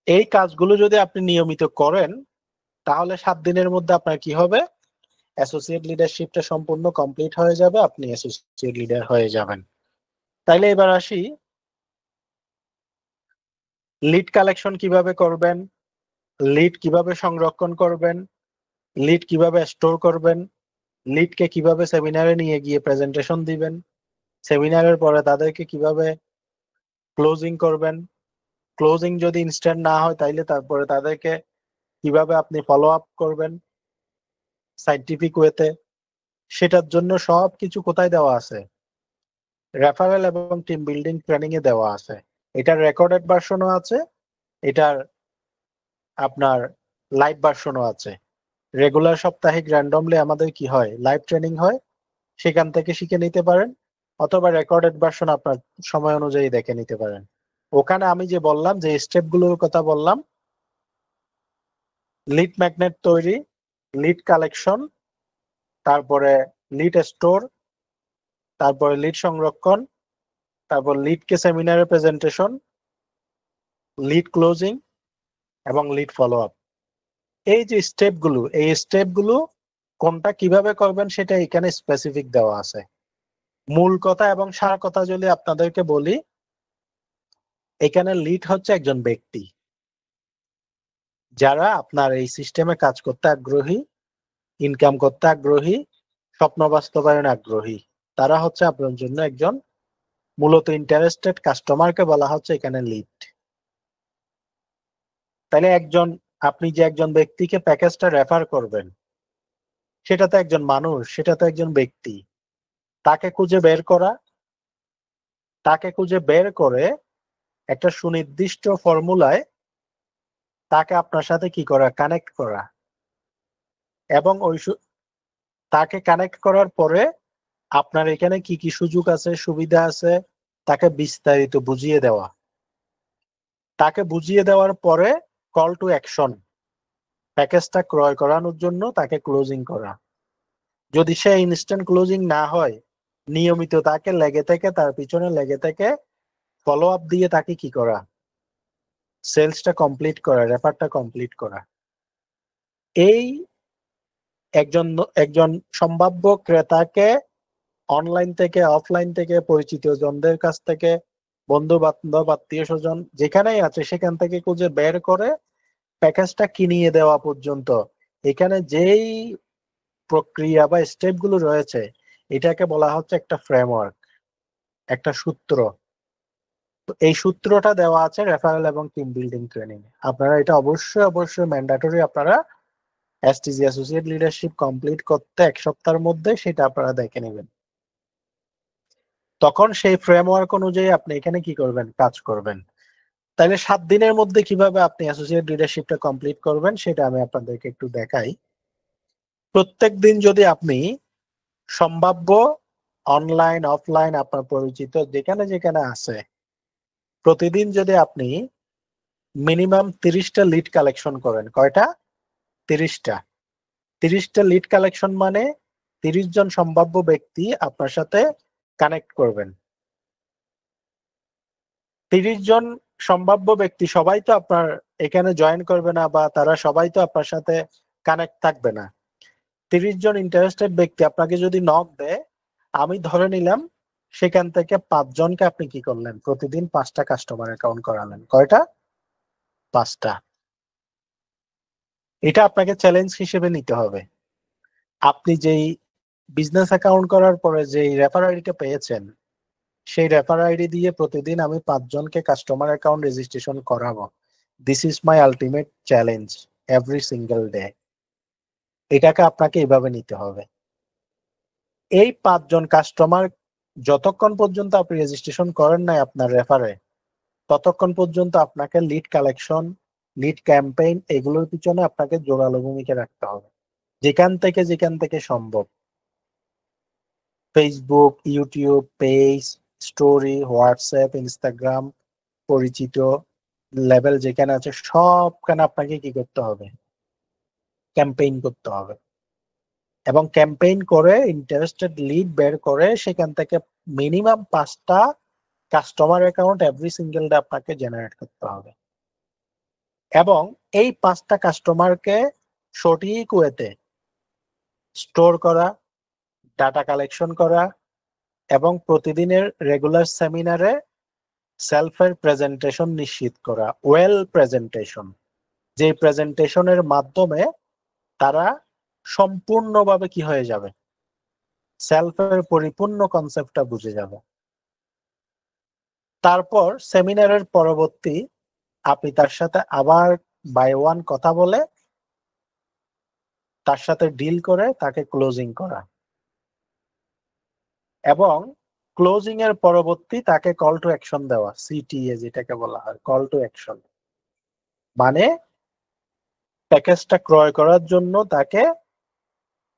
এই কাজগুলো যদি আপনি নিয়মিত করেন, তাহলে 7 দিনের মধ্যে আপনার কি হবে, অ্যাসোসিয়েট লিডারশিপটা সম্পূর্ণ কমপ্লিট হয়ে যাবে, আপনি অ্যাসোসিয়েট লিডার হয়ে যাবেন। তাইলে এবার আসি, লিড কালেকশন কিভাবে করবেন, লিড কিভাবে সংরক্ষণ করবেন, লিড কিভাবে স্টোর করবেন, লিডকে কিভাবে সেমিনারে নিয়ে গিয়ে প্রেজেন্টেশন দিবেন, সেমিনারের পরে তাদেরকে কিভাবে ক্লোজিং করবেন, ক্লোজিং যদি ইনস্ট্যান্ট না হয় তাইলে তারপরে তাদেরকে কিভাবে আপনি ফলো আপ করবেন সাইন্টিফিক ওয়েতে, সেটার জন্য সবকিছু কোথায় দেওয়া আছে? রেফারেল এবং টিম বিল্ডিং ট্রেনিং এ দেওয়া আছে। এটার রেকর্ডেড ভার্সনও আছে, এটার আপনার লাইভ ভার্সনও আছে। রেগুলার সাপ্তাহিক র্যান্ডমলি আমাদের কি হয়, লাইভ ট্রেনিং হয়, সেখান থেকে শিখে নিতে পারেন, অথবা রেকর্ডেড ভার্সন আপনার সময় অনুযায়ী দেখে নিতে পারেন। ওখানে আমি যে বললাম, যে স্টেপগুলোর কথা বললাম, লিড ম্যাগনেট তৈরি, লিড কালেকশন, তারপরে লিড স্টোর, তারপরে লিড সংরক্ষণ, তারপর লিডকে সেমিনারে প্রেজেন্টেশন, লিড ক্লোজিং এবং লিড ফলো আপ, এই যে স্টেপগুলো, এই স্টেপগুলো কোনটা কিভাবে করবেন সেটা এখানে স্পেসিফিক দেওয়া আছে। মূল কথা এবং সার কথা যদি আপনাদেরকে বলি, এখানে লিড হচ্ছে একজন ব্যক্তি যারা আপনার এই সিস্টেমে কাজ করতে আগ্রহী, ইনকাম করতে আগ্রহী, স্বপ্ন বাস্তবায়নে আগ্রহী, তারা হচ্ছে আপনার জন্য একজন মূলত ইন্টারেস্টেড কাস্টমারকে বলা হচ্ছে এখানে লিড। তাহলে আপনি যে একজন ব্যক্তিকে প্যাকেজটা রেফার করবেন, সেটা তো একজন মানুষ, সেটা তো একজন ব্যক্তি। তাকে খুঁজে বের করা, তাকে খুঁজে বের করে একটা সুনির্দিষ্ট ফর্মুলায় তাকে আপনার সাথে কি করা, কানেক্ট করা, এবং তাকে কানেক্ট করার পরে আপনার এখানে কি কি সুযোগ আছে, সুবিধা আছে, তাকে বিস্তারিত বুঝিয়ে দেওয়া, তাকে বুঝিয়ে দেওয়ার পরে কল টু অ্যাকশন, প্যাকেজটা ক্রয় করানোর জন্য তাকে ক্লোজিং করা। যদি সে ইনস্ট্যান্ট ক্লোজিং না হয়, নিয়মিত তাকে লেগে থেকে, তার পিছনে লেগে থেকে ফলো আপ দিয়ে তাকে কি করা, সেলসটা কমপ্লিট করা, রেফারটা কমপ্লিট করা। এই একজন একজন সম্ভাব্য ক্রেতাকে অনলাইন থেকে, অফলাইন থেকে, পরিচিত জনদের কাছ থেকে, বন্ধু বান্ধব, আত্মীয় স্বজন যেখানেই আছে সেখান থেকে খুঁজে বের করে প্যাকেজটা কিনিয়ে দেওয়া পর্যন্ত এখানে যেই প্রক্রিয়া বা স্টেপ গুলো রয়েছে, এটাকে বলা হচ্ছে একটা ফ্রেমওয়ার্ক, একটা সূত্র। এই সূত্রটা দেওয়া আছে রেফারেল এবং টিম বিল্ডিং ট্রেনিং। আপনারা এটা অবশ্যই ম্যান্ডেটরি আপনারা এসটিজি অ্যাসোসিয়েট লিডারশিপ কমপ্লিট করতে 1 সপ্তাহের মধ্যে সেটা আপনারা দেখে নেবেন। তখন সেই ফ্রেমওয়ার্ক অনুযায়ী আপনি এখানে কি করবেন, কাজ করবেন। তাহলে 7 দিনের মধ্যে কিভাবে আপনি অ্যাসোসিয়েট লিডারশিপটা কমপ্লিট করবেন সেটা আমি আপনাদেরকে একটু দেখাই। প্রত্যেক দিন যদি আপনি সম্ভাব্য অনলাইন অফলাইন আপনার পরিচিত যেখানে যেখানে আছে, প্রতিদিন যদি আপনি মিনিমাম 30টা লিড কালেকশন করেন, কয়টা? 30টা। 30টা লিড কালেকশন মানে 30 জন সম্ভাব্য ব্যক্তি আপনার সাথে কানেক্ট করবেন। 30 জন সম্ভাব্য ব্যক্তি সবাই তো আপনার এখানে জয়েন করবে না, বা তারা সবাই তো আপনার সাথে কানেক্ট থাকবে না। 30 জন ইন্টারেস্টেড ব্যক্তি আপনাকে যদি নক দেয়, আমি ধরে নিলাম সেখান থেকে 5 জনকে আপনি কি করলেন, প্রতিদিন 5টা কাস্টমার অ্যাকাউন্ট করালেন। কয়টা? 5টা। এটা আপনাকে চ্যালেঞ্জ হিসেবে নিতে হবে। আপনি যেই বিজনেস অ্যাকাউন্ট করার পরে যেই রেফার আইডিটা পেয়েছেন, সেই রেফার আইডি দিয়ে প্রতিদিন আমি 5 জনকে কাস্টমার অ্যাকাউন্ট রেজিস্ট্রেশন করাবো। This is my ultimate challenge every single day. এটাকে আপনাকে এইভাবে নিতে হবে। এই 5 জন কাস্টমার যতক্ষণ পর্যন্ত আপনি রেজিস্ট্রেশন করেন নাই আপনার রেফারে, ততক্ষণ পর্যন্ত আপনাকে লিড কালেকশন, লিড ক্যাম্পেইন এগুলোর পিছনে আপনাকে জোরালো ভূমিকা রাখতে হবে। যেখান থেকে সম্ভব। Facebook, YouTube, page, story, WhatsApp, Instagram, পরিচিত লেভেল যেখানে আছে সবখানে আপনাকে কি করতে হবে, ক্যাম্পেইন করতে হবে। এবং ক্যাম্পেইন করে ইন্টারেস্টেড লিড বের করে সেখান থেকে মিনিমাম 5টা customer account every single day আপনাকে জেনারেট করতে হবে। এবং এই 5টা কাস্টমারকে সঠিক ওয়েতে স্টোর করা, ডাটা কালেকশন করা এবং প্রতিদিনের রেগুলার সেমিনারে সেলফের প্রেজেন্টেশন নিশ্চিত করা, ওয়েল প্রেজেন্টেশন, যে প্রেজেন্টেশনের মাধ্যমে তারা সম্পূর্ণভাবে কি হয়ে যাবে, সেলফের পরিপূর্ণ কনসেপ্টটা বুঝে যাবে। তারপর সেমিনারের পরবর্তী আপনি তার সাথে আবার বাই ওয়ান কথা বলে তার সাথে ডিল করে তাকে ক্লোজিং করা, এবং ক্লোজিং এর পরবর্তী তাকে কল টু অ্যাকশন দেওয়া, সিটিএ যেটাকে বলা হয়, কল টু অ্যাকশন মানে প্যাকেজটা ক্রয় করার জন্য তাকে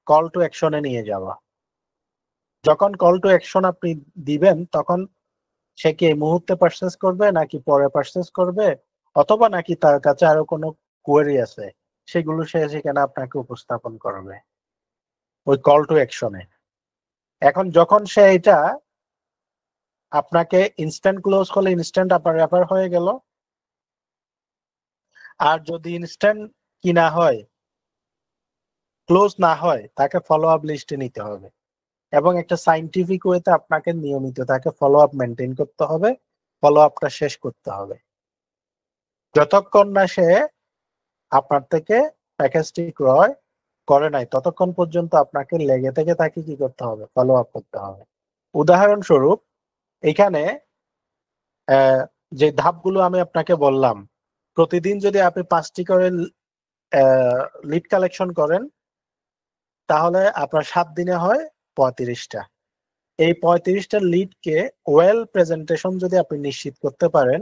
কল টু অ্যাকশনে নিয়ে যাওয়া। যখন কল টু অ্যাকশন আপনি দিবেন তখন সে কি এই মুহূর্তে পারচেজ করবে নাকি পরে পারচেজ করবে, অথবা নাকি তার কাছে আরো কোনো কোয়েরি আছে, সেগুলো সে সেখানে আপনাকে উপস্থাপন করবে ওই কল টু অ্যাকশনে। এখন যখন সে এটা আপনাকে ইনস্ট্যান্ট ক্লোজ করলে ইনস্ট্যান্ট আপনার রেফার হয়ে গেল, আর যদি ইনস্ট্যান্ট কি না হয়, ক্লোজ না হয়, তাকে ফলো আপ লিস্টে নিতে হবে এবং একটা সাইন্টিফিক ওয়েতে আপনাকে নিয়মিত তাকে ফলো আপ মেনটেন করতে হবে, ফলো আপটা শেষ করতে হবে। যতক্ষণ না সে আপনার থেকে প্যাকেজটি ক্রয় করে নাই ততক্ষণ পর্যন্ত আপনাকে লেগে থেকে তাকে কি করতে হবে, ফলো আপ করতে হবে। উদাহরণস্বরূপ এখানে যে ধাপগুলো আমি আপনাকে বললাম, প্রতিদিন যদি আপনি 5টি করে লিড কালেকশন করেন তাহলে আপনার 7 দিনে হয় 35টা। এই 35টা লিডকে ওয়েল প্রেজেন্টেশন যদি আপনি নিশ্চিত করতে পারেন,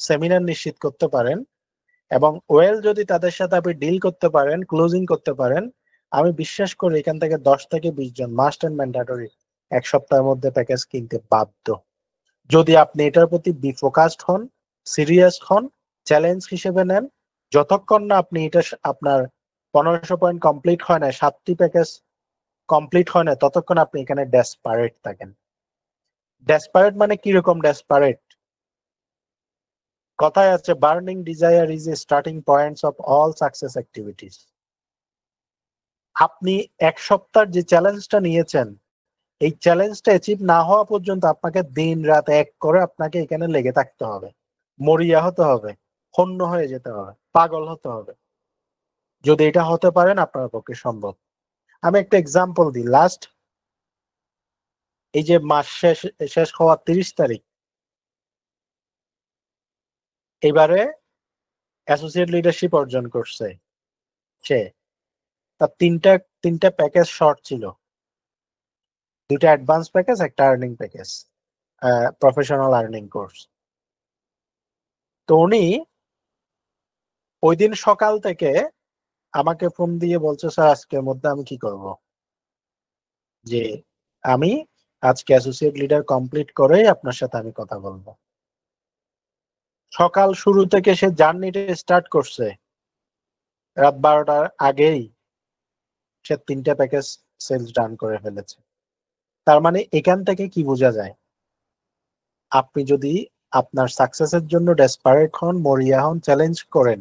সেমিনার নিশ্চিত করতে পারেন এবং ওয়েল যদি তাদের সাথে আপনি ডিল করতে পারেন, ক্লোজিং করতে পারেন, আমি বিশ্বাস করি এখান থেকে 10 থেকে 20 জন মাস্ট এন্ড ম্যান্ডেটরি 1 সপ্তাহের মধ্যে প্যাকেজ কিনতে বাধ্য। যদি আপনি এটার প্রতি বিফোকাসড হন, সিরিয়াস হন, চ্যালেঞ্জ হিসেবে নেন, যতক্ষণ না আপনি এটা আপনার 1500 পয়েন্ট কমপ্লিট হয় না, 7টি প্যাকেজ কমপ্লিট হয় না, ততক্ষণ আপনি এখানে ডেসপারেট থাকেন। ডেসপারেট মানে কিরকম ডেসপারেট? কথায় আছে burning desire is a starting points of all success activities. আপনি 1 সপ্তাহের যে চ্যালেঞ্জটা নিয়েছেন, এই চ্যালেঞ্জটা অ্যাচিভ না হওয়া পর্যন্ত আপনাকে দিন রাত এক করে আপনাকে এখানে লেগে থাকতে হবে, মরিয়া হতে হবে, হন্য হয়ে যেতে হবে, পাগল হতে হবে। যদি এটা হতে পারেন আপনার পক্ষে সম্ভব। আমি একটা এক্সাম্পল দিই। লাস্ট এই যে মাস শেষ হওয়ার 30 তারিখ, এবারে অ্যাসোসিয়েট লিডারশিপ অর্জন করছে সে, তার তিনটা প্যাকেজ শর্ট ছিল, দুইটা অ্যাডভান্স প্যাকেজ, একটা earning package, professional earning course. তো উনি ওই দিন সকাল থেকে আমাকে ফোন দিয়ে বলছে, স্যার আজকের মধ্যে আমি কি করব, যে আমি আজকে অ্যাসোসিয়েট লিডার কমপ্লিট করেই আপনার সাথে আমি কথা বলবো। সকাল শুরু থেকে সে জার্নিটা স্টার্ট করছে, রাত 12টার আগেই সে তিনটা প্যাকেজ সেলস ডান করে ফেলেছে। তার মানে এখান থেকে কি বোঝা যায়, আপনি যদি আপনার সাকসেসের জন্য ডেসপারেট হন, মরিয়া হন, চ্যালেঞ্জ করেন,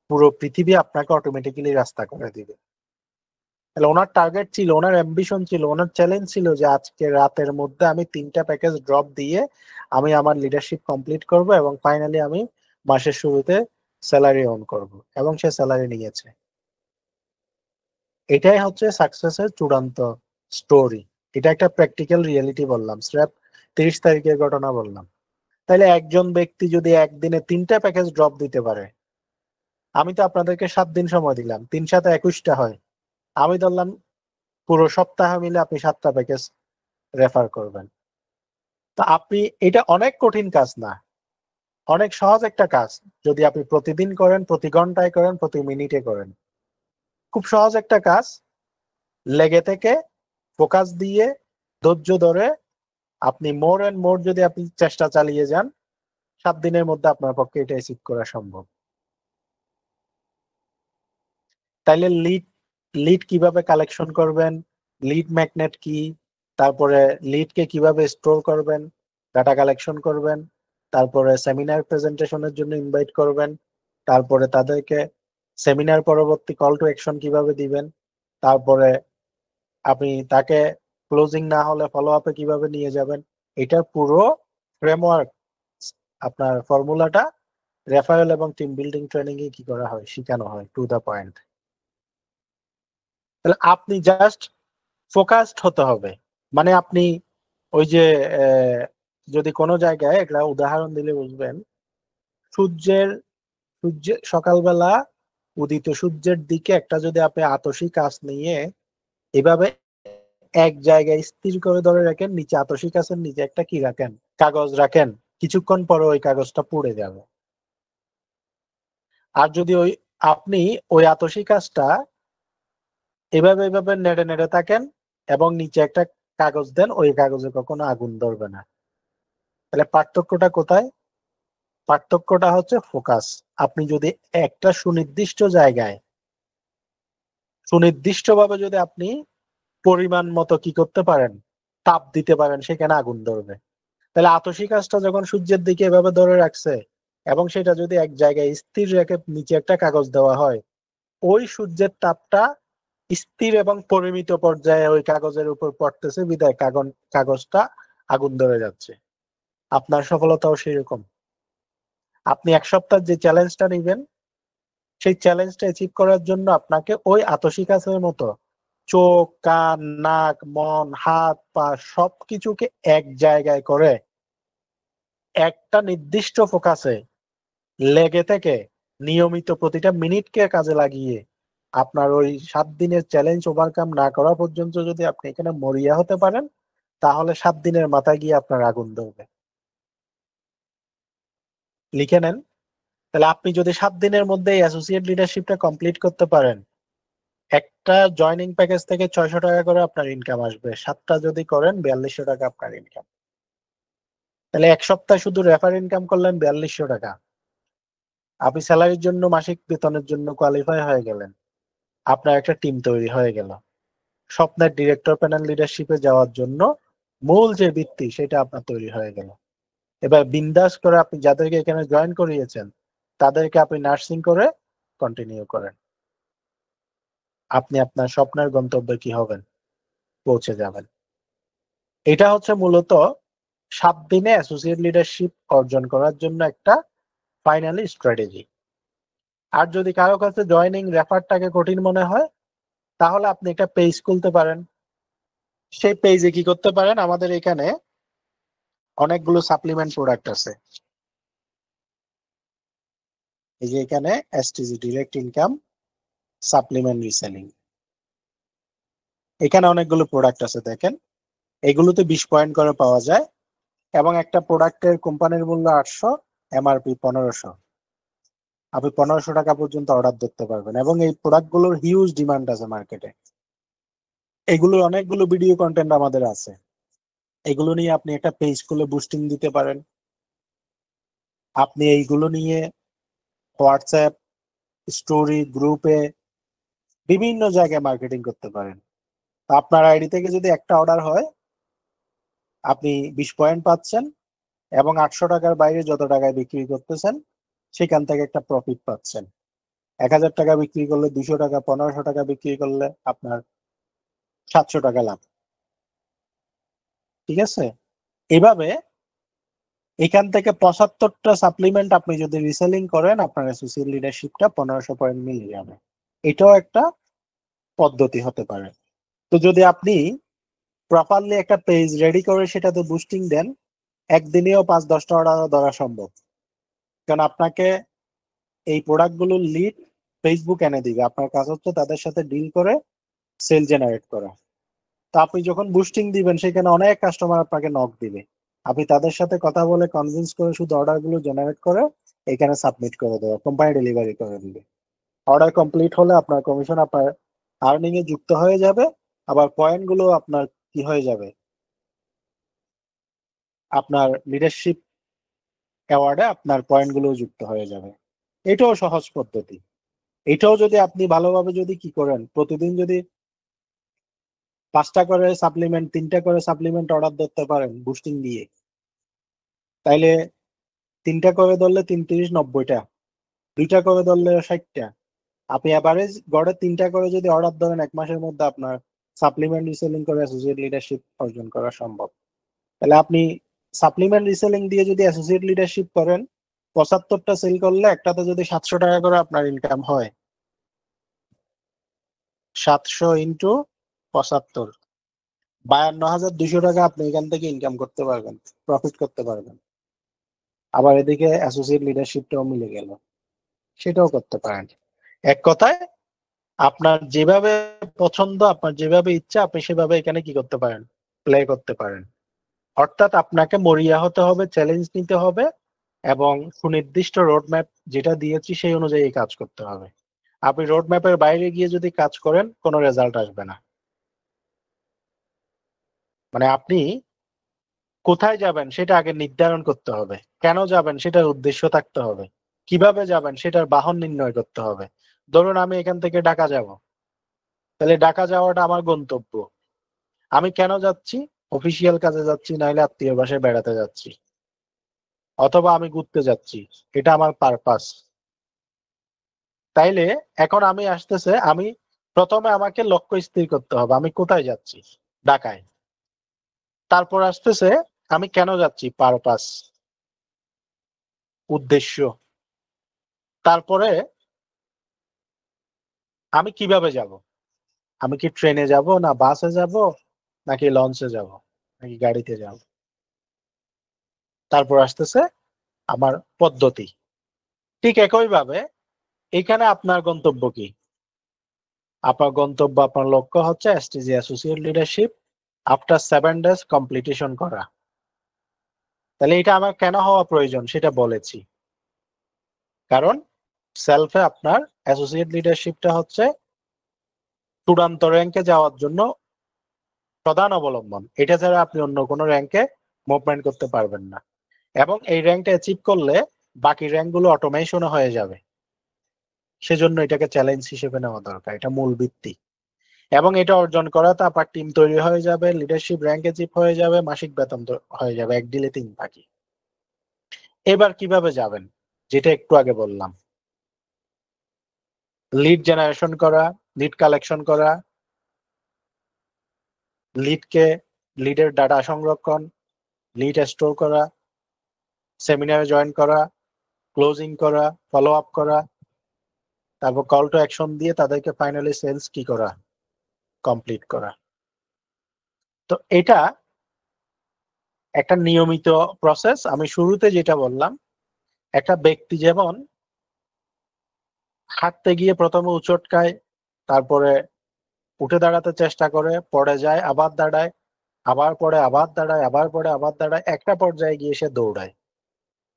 পুরো পৃথিবী আপনাকে অটোমেটিক্যালি রাস্তা করে দিবে। তাহলে ওনার টার্গেট ছিল, ওনার অ্যাম্বিশন ছিল, ওনার চ্যালেঞ্জ ছিল যে আজকে রাতের মধ্যে আমি তিনটা প্যাকেজ ড্রপ দিয়ে আমি আমার লিডারশিপ কমপ্লিট করব এবং ফাইনালি আমি মাসের শুরুতে স্যালারি অন করব, এবং সে স্যালারি নিয়েছে। এটাই হচ্ছে সাকসেসের চূড়ান্ত স্টোরি। এটা একটা প্র্যাকটিক্যাল রিয়েলিটি বললাম, স্রেফ 30 তারিখের ঘটনা বললাম। তাহলে একজন ব্যক্তি যদি একদিনে তিনটা প্যাকেজ ড্রপ দিতে পারে, আমি তো আপনাদেরকে 7 দিন সময় দিলাম, 3×7=21টা হয়, আমি ধরলাম পুরো সপ্তাহ মিলে আপনি 7টা প্যাকেজ রেফার করবেন। তো আপনি, এটা অনেক কঠিন কাজ না, অনেক সহজ একটা কাজ। যদি আপনি প্রতিদিন করেন, প্রতি ঘন্টায় করেন, প্রতি মিনিটে করেন, খুব সহজ একটা কাজ। লেগে থেকে ফোকাস দিয়ে ধৈর্য ধরে আপনি মোর এন্ড মোর যদি আপনি চেষ্টা চালিয়ে যান, 7 দিনের মধ্যে আপনার পক্ষে এটা অ্যাচিভ করা সম্ভব। তাইলে লিড লিড কিভাবে কালেকশন করবেন, লিড ম্যাগনেট কি, তারপরে লিডকে কিভাবে স্টোর করবেন, ডাটা কালেকশন করবেন, তারপরে সেমিনার প্রেজেন্টেশনের জন্য ইনভাইট করবেন, তারপরে তাদেরকে সেমিনার পরবর্তী কল টু অ্যাকশন কিভাবে দিবেন, তারপরে আপনি তাকে ক্লোজিং না হলে ফলো আপে কিভাবে নিয়ে যাবেন, এটার পুরো ফ্রেমওয়ার্ক, আপনার ফর্মুলাটা রেফারেল এবং টিম বিল্ডিং ট্রেনিং এ কি করা হয়, শেখানো হয় টু দা পয়েন্ট। তাহলে আপনি জাস্ট ফোকাসড হতে হবে। মানে আপনি ওই যে যদি কোনো জায়গায় একটা উদাহরণ দিলে বুঝবেন, সূর্যের সূর্যের সকালবেলা উদিত সূর্যের দিকে একটা যদি আপনি আতশী কাঁচ নিয়ে এভাবে এক জায়গায় স্থির করে ধরে রাখেন, নিচে আতশী কাঁচের নিচে একটা কি রাখেন, কাগজ রাখেন, কিছুক্ষণ পরে ওই কাগজটা পুড়ে যাবে। আর যদি ওই আপনি ওই আতশী কাঁচটা এভাবে এভাবে নেড়ে নেড়ে থাকেন এবং নিচে একটা কাগজ দেন, ওই কাগজে কখনো আগুন ধরবে না। তাহলে পার্থক্যটা কোথায়? পার্থক্যটা হচ্ছে ফোকাস। আপনি যদি একটা সুনির্দিষ্ট জায়গায় সুনির্দিষ্টভাবে যদি আপনি পরিমাণ মতো কি করতে পারেন, তাপ দিতে পারেন, সেখানে আগুন ধরবে। তাহলে আতশী কাঁচটা যখন সূর্যের দিকে এভাবে ধরে রাখছে এবং সেটা যদি এক জায়গায় স্থির রেখে নিচে একটা কাগজ দেওয়া হয়, ওই সূর্যের তাপটা স্থির এবং পরিমিত পর্যায়ে ওই কাগজের উপর পড়তেছে, বিদায় কাগজটা আগুন ধরে যাচ্ছে। আপনার সফলতাও সেরকম। আপনি 1 সপ্তাহ যে চ্যালেঞ্জটা নেবেন, সেই চ্যালেঞ্জটা অ্যাচিভ করার জন্য আপনাকে ওই আতশী কাঁচের মতো চোখ, কান, নাক, মন, হাত, পা সবকিছুকে এক জায়গায় করে একটা নির্দিষ্ট ফোকাসে লেগে থেকে নিয়মিত প্রতিটা মিনিটকে কাজে লাগিয়ে আপনার ওই 7 দিনের চ্যালেঞ্জ ওভারকাম না করা পর্যন্ত যদি আপনি এখানে মরিয়া হতে পারেন, তাহলে 7 দিনের মাথায় গিয়ে আপনার আগুন ধরবে। লিখে নেন। তাহলে আপনি যদি 7 দিনের মধ্যে অ্যাসোসিয়েট লিডারশিপটা কমপ্লিট করতে পারেন, একটা জয়নিং প্যাকেজ থেকে 600 টাকা করে আপনার ইনকাম আসবে। 7টা যদি করেন 4200 টাকা আপনার ইনকাম। তাহলে 1 সপ্তাহ শুধু রেফার ইনকাম করলেন 4200 টাকা। আপনি স্যালারির জন্য, মাসিক বেতনের জন্য কোয়ালিফাই হয়ে গেলেন। আপনার একটা টিম তৈরি হয়ে গেল। স্বপ্নের ডিরেক্টর প্যানেল লিডারশিপে যাওয়ার জন্য মূল যে ভিত্তি সেটা আপনার তৈরি হয়ে গেল। এবার বিন্দাস করে আপনি যাদেরকে এখানে জয়েন করিয়েছেন তাদেরকে আপনি নার্সিং করে কন্টিনিউ করেন। আপনি আপনার স্বপ্নের গন্তব্যে কি হবেন, পৌঁছে যাবেন। এটা হচ্ছে মূলত 7 দিনে অ্যাসোসিয়েট লিডারশিপ অর্জন করার জন্য একটা ফাইনালি স্ট্র্যাটেজি। আর যদি কারো কাছে জয়নিং রেফারটাকে কঠিন মনে হয়, তাহলে আপনি একটা পেজ খুলতে পারেন। সেই পেজে কি করতে পারেন, আমাদের এখানে অনেকগুলো সাপ্লিমেন্ট প্রোডাক্ট আছে। এই যে এখানে STG direct income supplement reselling, এখানে অনেকগুলো প্রোডাক্ট আছে দেখেন, এগুলোতে 20 পয়েন্ট করে পাওয়া যায় এবং একটা প্রোডাক্টের কোম্পানির মূল্য 800, এমআরপি 1500, আপনি 1500 টাকা পর্যন্ত অর্ডার ধরতে পারবেন এবং এই প্রোডাক্টগুলোর হিউজ ডিমান্ড আছে মার্কেটে। এগুলোর অনেকগুলো ভিডিও কন্টেন্ট আমাদের আছে, এগুলো নিয়ে আপনি একটা পেজ খুলে বুস্টিং দিতে পারেন। আপনি এইগুলো নিয়ে হোয়াটসঅ্যাপ স্টোরি গ্রুপে বিভিন্ন জায়গায় মার্কেটিং করতে পারেন। আপনার আইডি থেকে যদি একটা অর্ডার হয় আপনি 20 পয়েন্ট পাচ্ছেন এবং 800 টাকার বাইরে যত টাকায় বিক্রি করতেছেন সেখান থেকে একটা প্রফিট পাচ্ছেন। 1000 টাকা বিক্রি করলে 200 টাকা, 1500 টাকা বিক্রি করলে আপনার 700 টাকা লাভ। ঠিক আছে, এভাবে এখান থেকে 75টা সাপ্লিমেন্ট আপনি যদি রিসেলিং করেন আপনার অ্যাসোসিয়েট লিডারশিপটা 1500 পয়েন্ট মিলে যাবে। এটাও একটা পদ্ধতি হতে পারে। তো যদি আপনি প্রপারলি একটা পেজ রেডি করে সেটাতে বুস্টিং দেন, একদিনেও 5-10টা অর্ডার ধরা সম্ভব। কারণ আপনাকে এই প্রোডাক্টগুলোর লিড ফেসবুক এনে দিবে, আপনার কাজ হচ্ছে তাদের সাথে ডিল করে সেল জেনারেট করা। তো আপনি যখন বুস্টিং দিবেন সেখানে অনেক কাস্টমার আপনাকে নক দিবে, আপনি তাদের সাথে কথা বলে কনভিন্স করে শুধু অর্ডারগুলো জেনারেট করে এখানে সাবমিট করে দেওয়া, কোম্পানি ডেলিভারি করে দিবে। অর্ডার কমপ্লিট হলে আপনার কমিশন আপনার আর্নিং এ যুক্ত হয়ে যাবে, আবার পয়েন্ট গুলো আপনার কি হয়ে যাবে, আপনার লিডারশিপ অ্যাওয়ার্ডে আপনার পয়েন্ট গুলো যুক্ত হয়ে যাবে। এটাও সহজ পদ্ধতি। এটাও যদি আপনি ভালোভাবে যদি কি করেন, প্রতিদিন যদি 5টা করে সাপ্লিমেন্ট 3টা করে সাপ্লিমেন্ট অর্ডার ধরতে পারেন বুস্টিং দিয়ে, তাইলে 3টা করে ধরলে 3-30-90টা, 2টা করে ধরলে 60টা, আপনি অ্যাভারেজ গড়ে 3টা করে যদি অর্ডার ধরেন এক মাসের মধ্যে আপনার সাপ্লিমেন্ট রিসেলিং করে অ্যাসোসিয়েট লিডারশিপ অর্জন করা সম্ভব। তাহলে আপনি সাপ্লিমেন্ট রিসেলিং দিয়ে যদি অ্যাসোসিয়েট লিডারশিপ করেন, 75টা সেল করলে একটাতে যদি 700 টাকা করে আপনার ইনকাম হয়, 700 ইন্টু 75, 52,200 টাকা আপনি এখান থেকে ইনকাম করতে পারবেন, প্রফিট করতে পারবেন। আবার এদিকে অ্যাসোসিয়েট লিডারশিপটাও মিলে গেল, সেটাও করতে পারেন। এক কথায় আপনার যেভাবে পছন্দ, আপনার যেভাবে ইচ্ছা আপনি সেভাবে এখানে কি করতে পারেন, প্লে করতে পারেন। অর্থাৎ আপনাকে মরিয়া হতে হবে, চ্যালেঞ্জ নিতে হবে এবং সুনির্দিষ্ট রোডম্যাপ যেটা দিয়েছি সেই অনুযায়ী কাজ করতে হবে। আপনি রোডম্যাপের বাইরে গিয়ে যদি কাজ করেন কোনো রেজাল্ট আসবে না। মানে আপনি কোথায় যাবেন সেটা আগে নির্ধারণ করতে হবে, কেন যাবেন সেটার উদ্দেশ্য থাকতে হবে, কিভাবে যাবেন সেটার বাহন নির্ণয় করতে হবে। ধরুন আমি এখান থেকে ঢাকা যাব, তাহলে ঢাকা যাওয়াটা আমার গন্তব্য। আমি কেন যাচ্ছি? অফিসিয়াল কাজে যাচ্ছি, নাইলে আত্মীয় বাসায় বেড়াতে যাচ্ছি, অথবা আমি ঘুরতে যাচ্ছি, এটা আমার পারপাস। তাইলে এখন আমি আসতেছে, আমি প্রথমে আমাকে লক্ষ্য স্থির করতে হবে আমি কোথায় যাচ্ছি, ঢাকায়। তারপর আসতেছে আমি কেন যাচ্ছি, পারপাস, উদ্দেশ্য। তারপরে আমি কিভাবে যাব, আমি কি ট্রেনে যাব, না বাসে যাব, নাকি লঞ্চে যাব, নাকি গাড়িতে যাব। তারপর আসতেছে আমার পদ্ধতি। ঠিক একইভাবে এখানে আপনার গন্তব্য কি, আপনার গন্তব্য, আপনার লক্ষ্য হচ্ছে STG associate leadership after 7 days completion করা। তাহলে এটা আমার কেন হওয়া প্রয়োজন সেটা বলেছি। কারণ সেলফে আপনার অ্যাসোসিয়েট লিডারশিপটা হচ্ছে চূড়ান্ত র্যাঙ্কে যাওয়ার জন্য প্রধান অবলম্বন। এটা ছাড়া আপনি অন্য কোনো র্যাঙ্কে মুভমেন্ট করতে পারবেন না এবং এই র্যাঙ্কটা অ্যাচিভ করলে বাকি র্যাঙ্কগুলো অটোমেশন হয়ে যাবে। সেজন্য এটাকে চ্যালেঞ্জ হিসেবে নেওয়া দরকার, এটা মূল ভিত্তি। এবং এটা অর্জন করাতে আপনার টিম তৈরি হয়ে যাবে, লিডারশিপ র্যাঙ্ক অ্যাচিভ হয়ে যাবে, মাসিক বেতন হয়ে যাবে, এক ডিলে 3 পাখি। এবার কিভাবে যাবেন, যেটা একটু আগে বললাম, লিড জেনারেশন করা, লিড কালেকশন করা, লিডের ডাটা সংরক্ষণ, লিড স্টোর করা, সেমিনারে জয়েন করা, ক্লোজিং করা, ফলো আপ করা, তারপর কল টু অ্যাকশন দিয়ে তাদেরকে ফাইনালি সেলস কি করা, কমপ্লিট করা। তো এটা একটা নিয়মিত প্রসেস। আমি শুরুতে যেটা বললাম, একটা ব্যক্তি যেমন হাঁটতে গিয়ে প্রথমে উচট খায়, তারপরে উঠে দাঁড়াতে চেষ্টা করে, পড়ে যায়, আবার দাঁড়ায়, আবার পড়ে, আবার দাঁড়ায়, আবার পড়ে, আবার দাঁড়ায়, একটা পর্যায়ে গিয়ে সে দৌড়ায়।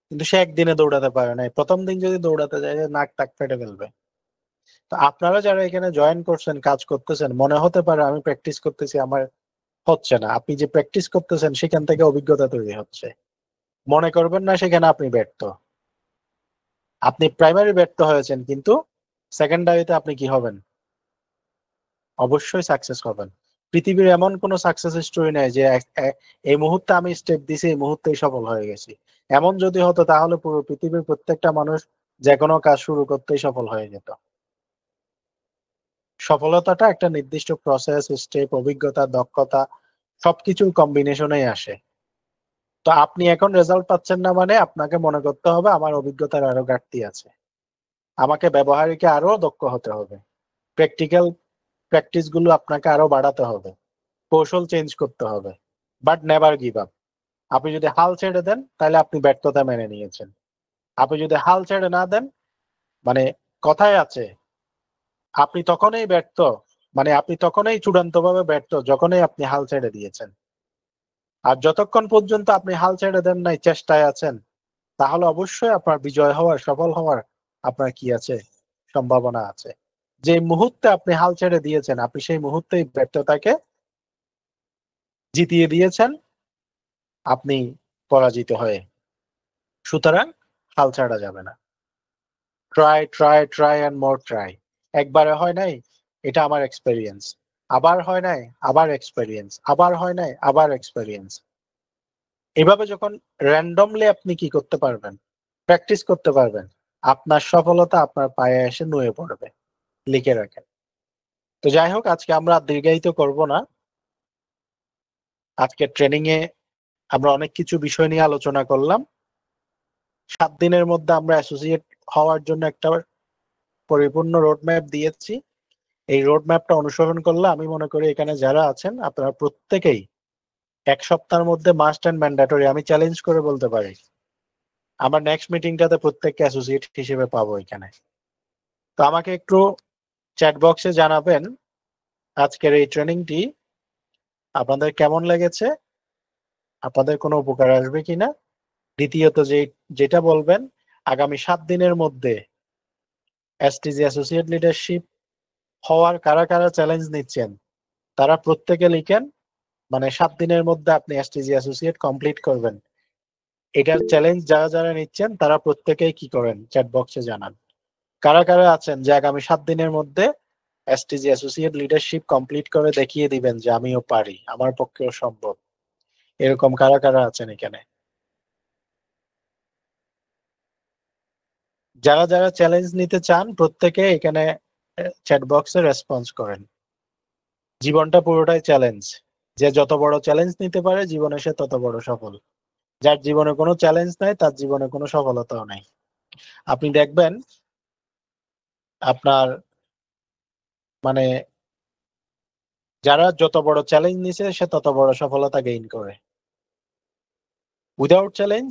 কিন্তু সে একদিনে দৌড়াতে পারে না, প্রথম দিন যদি দৌড়াতে যায় সে নাক টাক ফেটে ফেলবে। তো আপনারা যারা এখানে জয়েন করছেন, কাজ করতেছেন, মনে হতে পারে আমি প্র্যাকটিস করতেছি আমার হচ্ছে না। আপনি যে প্র্যাকটিস করতেছেন সেখান থেকে অভিজ্ঞতা তৈরি হচ্ছে। মনে করবেন না সেখানে আপনি ব্যর্থ। আপনি প্রাইমারি ব্যর্থ হয়েছেন, কিন্তু সেকেন্ডারিতে আপনি কি হবেন? অবশ্যই সাকসেস হবেন। পৃথিবীর এমন কোন সাকসেস স্টোরি নেই যে এই মুহূর্তে আমি স্টেপ দিছি, এই মুহূর্তেই সফল হয়ে গেছি। এমন যদি হতো তাহলে পুরো পৃথিবীর প্রত্যেকটা মানুষ যে কোনো কাজ শুরু করতেই সফল হয়ে যেত। সফলতাটা একটা নির্দিষ্ট প্রসেস, স্টেপ, অভিজ্ঞতা, দক্ষতা সবকিছুর কম্বিনেশনেই আসে। তো আপনি এখন রেজাল্ট পাচ্ছেন না মানে আপনাকে মনে করতে হবে আমার অভিজ্ঞতার আরো ঘাটতি আছে, আমাকে ব্যবহারিকে আরো দক্ষ হতে হবে, প্র্যাকটিক্যাল প্র্যাকটিস গুলো আপনাকে আরো বাড়াতে হবে, কৌশল চেঞ্জ করতে হবে। But never give up. আপনি যদি হাল ছেড়ে দেন তাহলে আপনি ব্যর্থতা মেনে নিয়েছেন। আপনি যদি হাল ছেড়ে না দেন, মানে কথায় আছে আপনি তখনই ব্যর্থ, মানে আপনি তখনই চূড়ান্ত ভাবে ব্যর্থ যখনই আপনি হাল ছেড়ে দিয়েছেন। আর যতক্ষণ পর্যন্ত আপনি হাল ছেড়ে দেন নাই, চেষ্টায় আছেন, তাহলে অবশ্যই আপনার বিজয় হওয়ার, সফল হওয়ার আপনার কি আছে? সম্ভাবনা আছে। যে মুহূর্তে আপনি হাল ছেড়ে দিয়েছেন, আপনি সেই মুহূর্তেই ব্যর্থতাকে জিতিয়ে দিয়েছেন, আপনি পরাজিত হয়ে। সুতরাং হাল ছাড়া যাবে না। Try try try and more try. একবারে হয় নাই, এটা আমার এক্সপেরিয়েন্স। আবার হয় নাই, আবার এক্সপেরিয়েন্স। আবার হয় নাই, আবার এক্সপেরিয়েন্স। এভাবে যখন র্যান্ডমলি আপনি কি করতে পারবেন, প্র্যাকটিস করতে পারবেন, আপনার সফলতা আপনার পায়ে এসে নুয়ে পড়বে। লিখে রাখেন। তো যাই হোক, আজকে আমরা আর দীর্ঘায়িত করব না। আজকে ট্রেনিং এ আমরা অনেক কিছু বিষয় নিয়ে আলোচনা করলাম। 7 দিনের মধ্যে আমরা অ্যাসোসিয়েট হওয়ার জন্য একটা পরিপূর্ণ রোডম্যাপ দিয়েছি। এই রোডম্যাপটা অনুসরণ করলে আমি মনে করি এখানে যারা আছেন আপনারা প্রত্যেকেই 1 সপ্তাহের মধ্যে মাস্ট এন্ড ম্যান্ডেটরি, আমি চ্যালেঞ্জ করে বলতে পারি আমরা নেক্সট মিটিংটাতে প্রত্যেককে অ্যাসোসিয়েট হিসেবে পাবো এখানে। তো আমাকে একটু চ্যাট বক্সে জানাবেন আজকের এই ট্রেনিংটি আপনাদের কেমন লেগেছে, আপনাদের কোনো উপকার আসবে কিনা। দ্বিতীয়ত যেটা বলবেন, আগামী 7 দিনের মধ্যে এসটিজি অ্যাসোসিয়েট লিডারশিপ হওয়ার কারা কারা চ্যালেঞ্জ নিচ্ছেন তারা প্রত্যেকে লিখেন। মানে 7 দিনের মধ্যে আপনি এসটিজি অ্যাসোসিয়েট কমপ্লিট করবেন, এটার চ্যালেঞ্জ যারা যারা নিচ্ছেন তারা প্রত্যেকেই কি করেন চ্যাট বক্সে জানান। কারা কারা আছেন যে আগামী 7 দিনের মধ্যে এসটিজি অ্যাসোসিয়েট লিডারশিপ কমপ্লিট করে দেখিয়ে দিবেন যে আমিও পারি, আমার পক্ষেও সম্ভব, এরকম কারা কারা আছেন এখানে? যারা যারা চ্যালেঞ্জ নিতে চান প্রত্যেকে এখানে চ্যাট বক্সে রেসপন্স করেন। জীবনটা পুরোটাই চ্যালেঞ্জ। যে যত বড় চ্যালেঞ্জ নিতে পারে জীবনে সে তত বড় সফল। যার জীবনে কোনো চ্যালেঞ্জ নাই তার জীবনে কোনো সফলতাও নাই। আপনি দেখবেন আপনার মানে যারা যত বড় চ্যালেঞ্জ নিছে সে তত বড় সফলতা গেইন করে। Without challenge,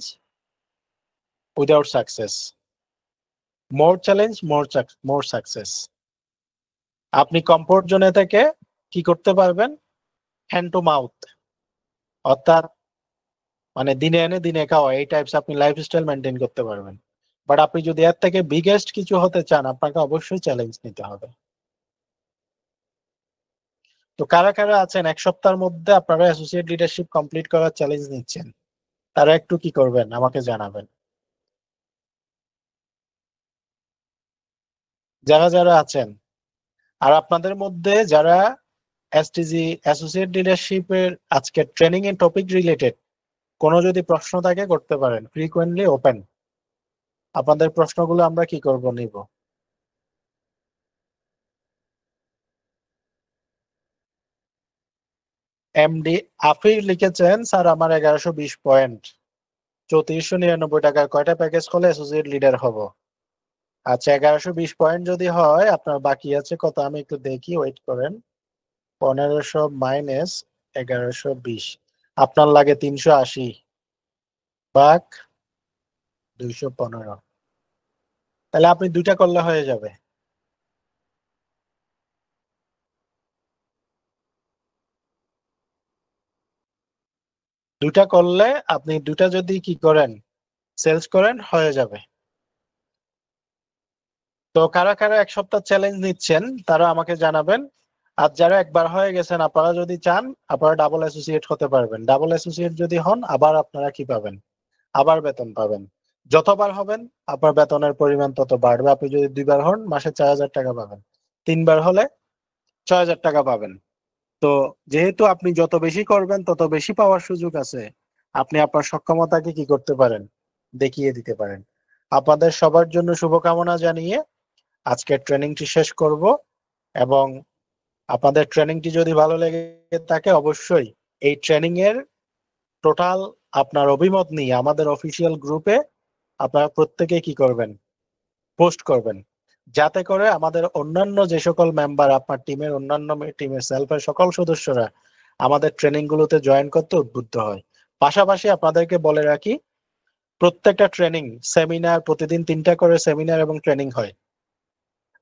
without success. More challenge, more success. আপনি কমফোর্ট জোনে থেকে কি করতে পারবেন? হ্যান্ড টু মাউথ, অর্থাৎ মানে দিনে এনে দিনে খাওয়া, এই টাইপস আপনি লাইফস্টাইল মেনটেন করতে পারবেন। বাট আপনি যদি এর থেকে বিগেস্ট কিছু হতে চান আপনাকে অবশ্যই চ্যালেঞ্জ নিতে হবে। তো কারা কারা আছেন 1 সপ্তাহের মধ্যে আপনারা অ্যাসোসিয়েট লিডারশিপ কমপ্লিট করার চ্যালেঞ্জ নিচ্ছেন, তারা একটু কি করবেন আমাকে জানাবেন। যারা যারা আছেন, আর আপনাদের মধ্যে যারা এসটিজি অ্যাসোসিয়েট লিডারশিপের আজকে ট্রেনিং এর টপিক রিলেটেড কোনো যদি প্রশ্ন থাকে করতে পারেন, ফ্রিকোয়েন্টলি ওপেন। আপনাদের প্রশ্নগুলো আমরা কি করব, নিব। এমডি আফির লিখেছেন, স্যার আমার 1120 পয়েন্ট, 3499 টাকার কয়টা প্যাকেজ করলে অ্যাসোসিয়েট লিডার হব? আচ্ছা, 1120 পয়েন্ট যদি হয় আপনার বাকি আছে কত আমি একটু দেখি, ওয়েট করেন। 1500 মাইনাস 1120, আপনার লাগে 380 ভাগ 215, তাহলে আপনি দুইটা করলে হয়ে যাবে। দুইটা করলে আপনি দুইটা যদি কি করেন সেলস করেন হয়ে যাবে। তো কারা কারা এক সপ্তাহ চ্যালেঞ্জ নিচ্ছেন তারা আমাকে জানাবেন। আর যারা একবার হয়ে গেছেন আপনারা যদি চান আপনারা ডাবল অ্যাসোসিয়েট হতে পারবেন। ডাবল অ্যাসোসিয়েট যদি হন আবার আপনারা কি পাবেন, আবার বেতন পাবেন। যতবার হবেন আপনার বেতনের পরিমাণ তত বাড়বে। আপনি যদি 2বার হন মাসে 4,000 টাকা পাবেন, 3বার হলে 6,000 টাকা পাবেন। তো যেহেতু আপনি যত বেশি করবেন তত বেশি পাওয়ার সুযোগ আছে, আপনি আপনার সক্ষমতাকে কি করতে পারেন, দেখিয়ে দিতে পারেন। আপনাদের সবার জন্য শুভকামনা জানিয়ে আজকের ট্রেনিংটি শেষ করব। এবং আপনাদের ট্রেনিংটি যদি ভালো লেগে থাকে অবশ্যই এই ট্রেনিং এর টোটাল আপনার অভিমত নিয়ে আমাদের অফিসিয়াল গ্রুপে আপনারা প্রত্যেকে কি করবেন, পোস্ট করবেন, যাতে করে আমাদের অন্যান্য যে সকল মেম্বার আপনার টিমের অন্যান্য টিমের সেলফের সকল সদস্যরা আমাদের ট্রেনিং গুলোতে জয়েন করতে উদ্বুদ্ধ হয়। পাশাপাশি আপনাদেরকে বলে রাখি প্রত্যেকটা ট্রেনিং সেমিনার প্রতিদিন 3টা করে সেমিনার এবং ট্রেনিং হয়।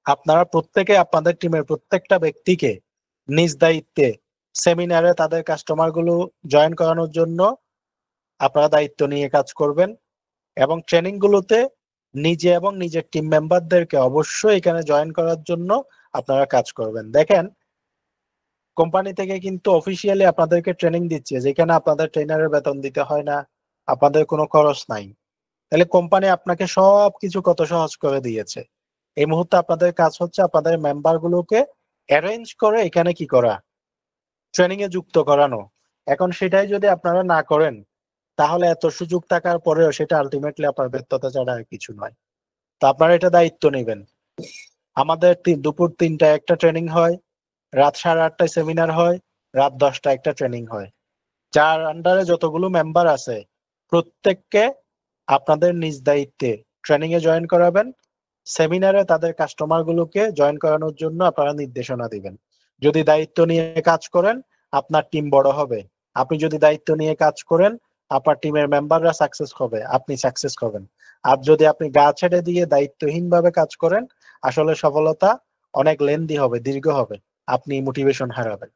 আপনারা প্রত্যেকে আপনাদের টিমের প্রত্যেকটা ব্যক্তিকে নিজ দায়িত্বে সেমিনারে তাদের কাস্টমার গুলো জয়েন করানোর জন্য আপনারা দায়িত্ব নিয়ে কাজ করবেন। এবং ট্রেনিং গুলোতে নিজে এবং নিজের টিম মেম্বারদেরকে অবশ্যই এখানে জয়েন করার জন্য আপনারা কাজ করবেন। দেখেন কোম্পানি থেকে কিন্তু অফিসিয়ালি আপনাদেরকে ট্রেনিং দিচ্ছে যেখানে আপনাদের ট্রেনারের বেতন দিতে হয় না, আপনাদের কোনো খরচ নাই। তাহলে কোম্পানি আপনাকে সবকিছু কত সহজ করে দিয়েছে। এই মুহূর্তে আপনাদের কাজ হচ্ছে আপনাদের মেম্বার গুলোকে অ্যারেঞ্জ করে এখানে কি করা, ট্রেনিং এ যুক্ত করানো। এখন সেটাই যদি আপনারা না করেন তাহলে এত সুযোগ থাকার পরেও সেটা আলটিমেটলি আপনার ব্যর্থতা ছাড়া আর কিছু নয়। তো আপনারা এটা দায়িত্ব নেবেন। আমাদের দুপুর 3টায় একটা ট্রেনিং হয়, রাত 8:30টায় সেমিনার হয়, রাত 10টায় একটা ট্রেনিং হয়। যার আন্ডারে যতগুলো মেম্বার আছে প্রত্যেককে আপনাদের নিজ দায়িত্বে ট্রেনিং এ জয়েন করাবেন। সেমিনারে তাদের কাস্টমার গুলোকে জয়েন করানোর জন্য আপনারা নির্দেশনা দিবেন। যদি দায়িত্ব নিয়ে কাজ করেন আপনার টিম বড় হবে। আপনি যদি দায়িত্ব নিয়ে কাজ করেন আপনার টিমের মেম্বাররা সাকসেস হবে, আপনি সাকসেস হবেন। আর যদি আপনি গা ছেড়ে দিয়ে দায়িত্বহীন ভাবে কাজ করেন আসলে সফলতা অনেক লেন্দি হবে, দীর্ঘ হবে, আপনি মোটিভেশন হারাবেন।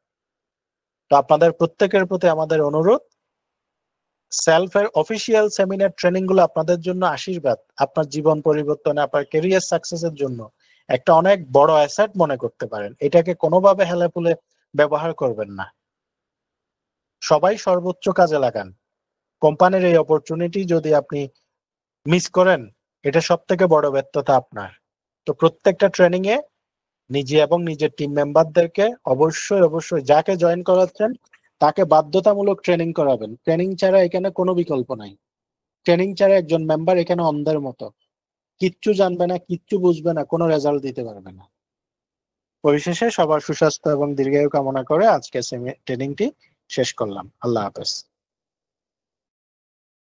তো আপনাদের প্রত্যেকের প্রতি আমাদের অনুরোধ সেলফের অফিসিয়াল সেমিনার ট্রেনিং গুলো আপনাদের জন্য আশীর্বাদ। আপনার জীবন পরিবর্তনে আপনার ক্যারিয়ার সাকসেসের জন্য একটা অনেক বড় অ্যাসেট মনে করতে পারেন। এটাকে কোনোভাবে হেলাফুলে ব্যবহার করবেন না। সবাই সর্বোচ্চ কাজে লাগান। কোম্পানির এই অপরচুনিটি যদি আপনি মিস করেন এটা সব থেকে বড় ব্যর্থতা আপনার। তো প্রত্যেকটা ট্রেনিং এ নিজে এবং নিজের টিম মেম্বারদেরকে অবশ্যই অবশ্যই যাকে জয়েন করাচ্ছেন তাকে বাধ্যতামূলক ট্রেনিং করাবেন। ট্রেনিং ছাড়া এখানে কোনো বিকল্প নাই। ট্রেনিং ছাড়া একজন মেম্বার এখানে অন্ধের মতো, কিচ্ছু জানবে না, কিচ্ছু বুঝবে না, কোনো রেজাল্ট দিতে পারবে না। পরিশেষে সবার সুস্বাস্থ্য এবং দীর্ঘায়ু কামনা করে আজকে ট্রেনিংটি শেষ করলাম। আল্লাহ হাফেজ।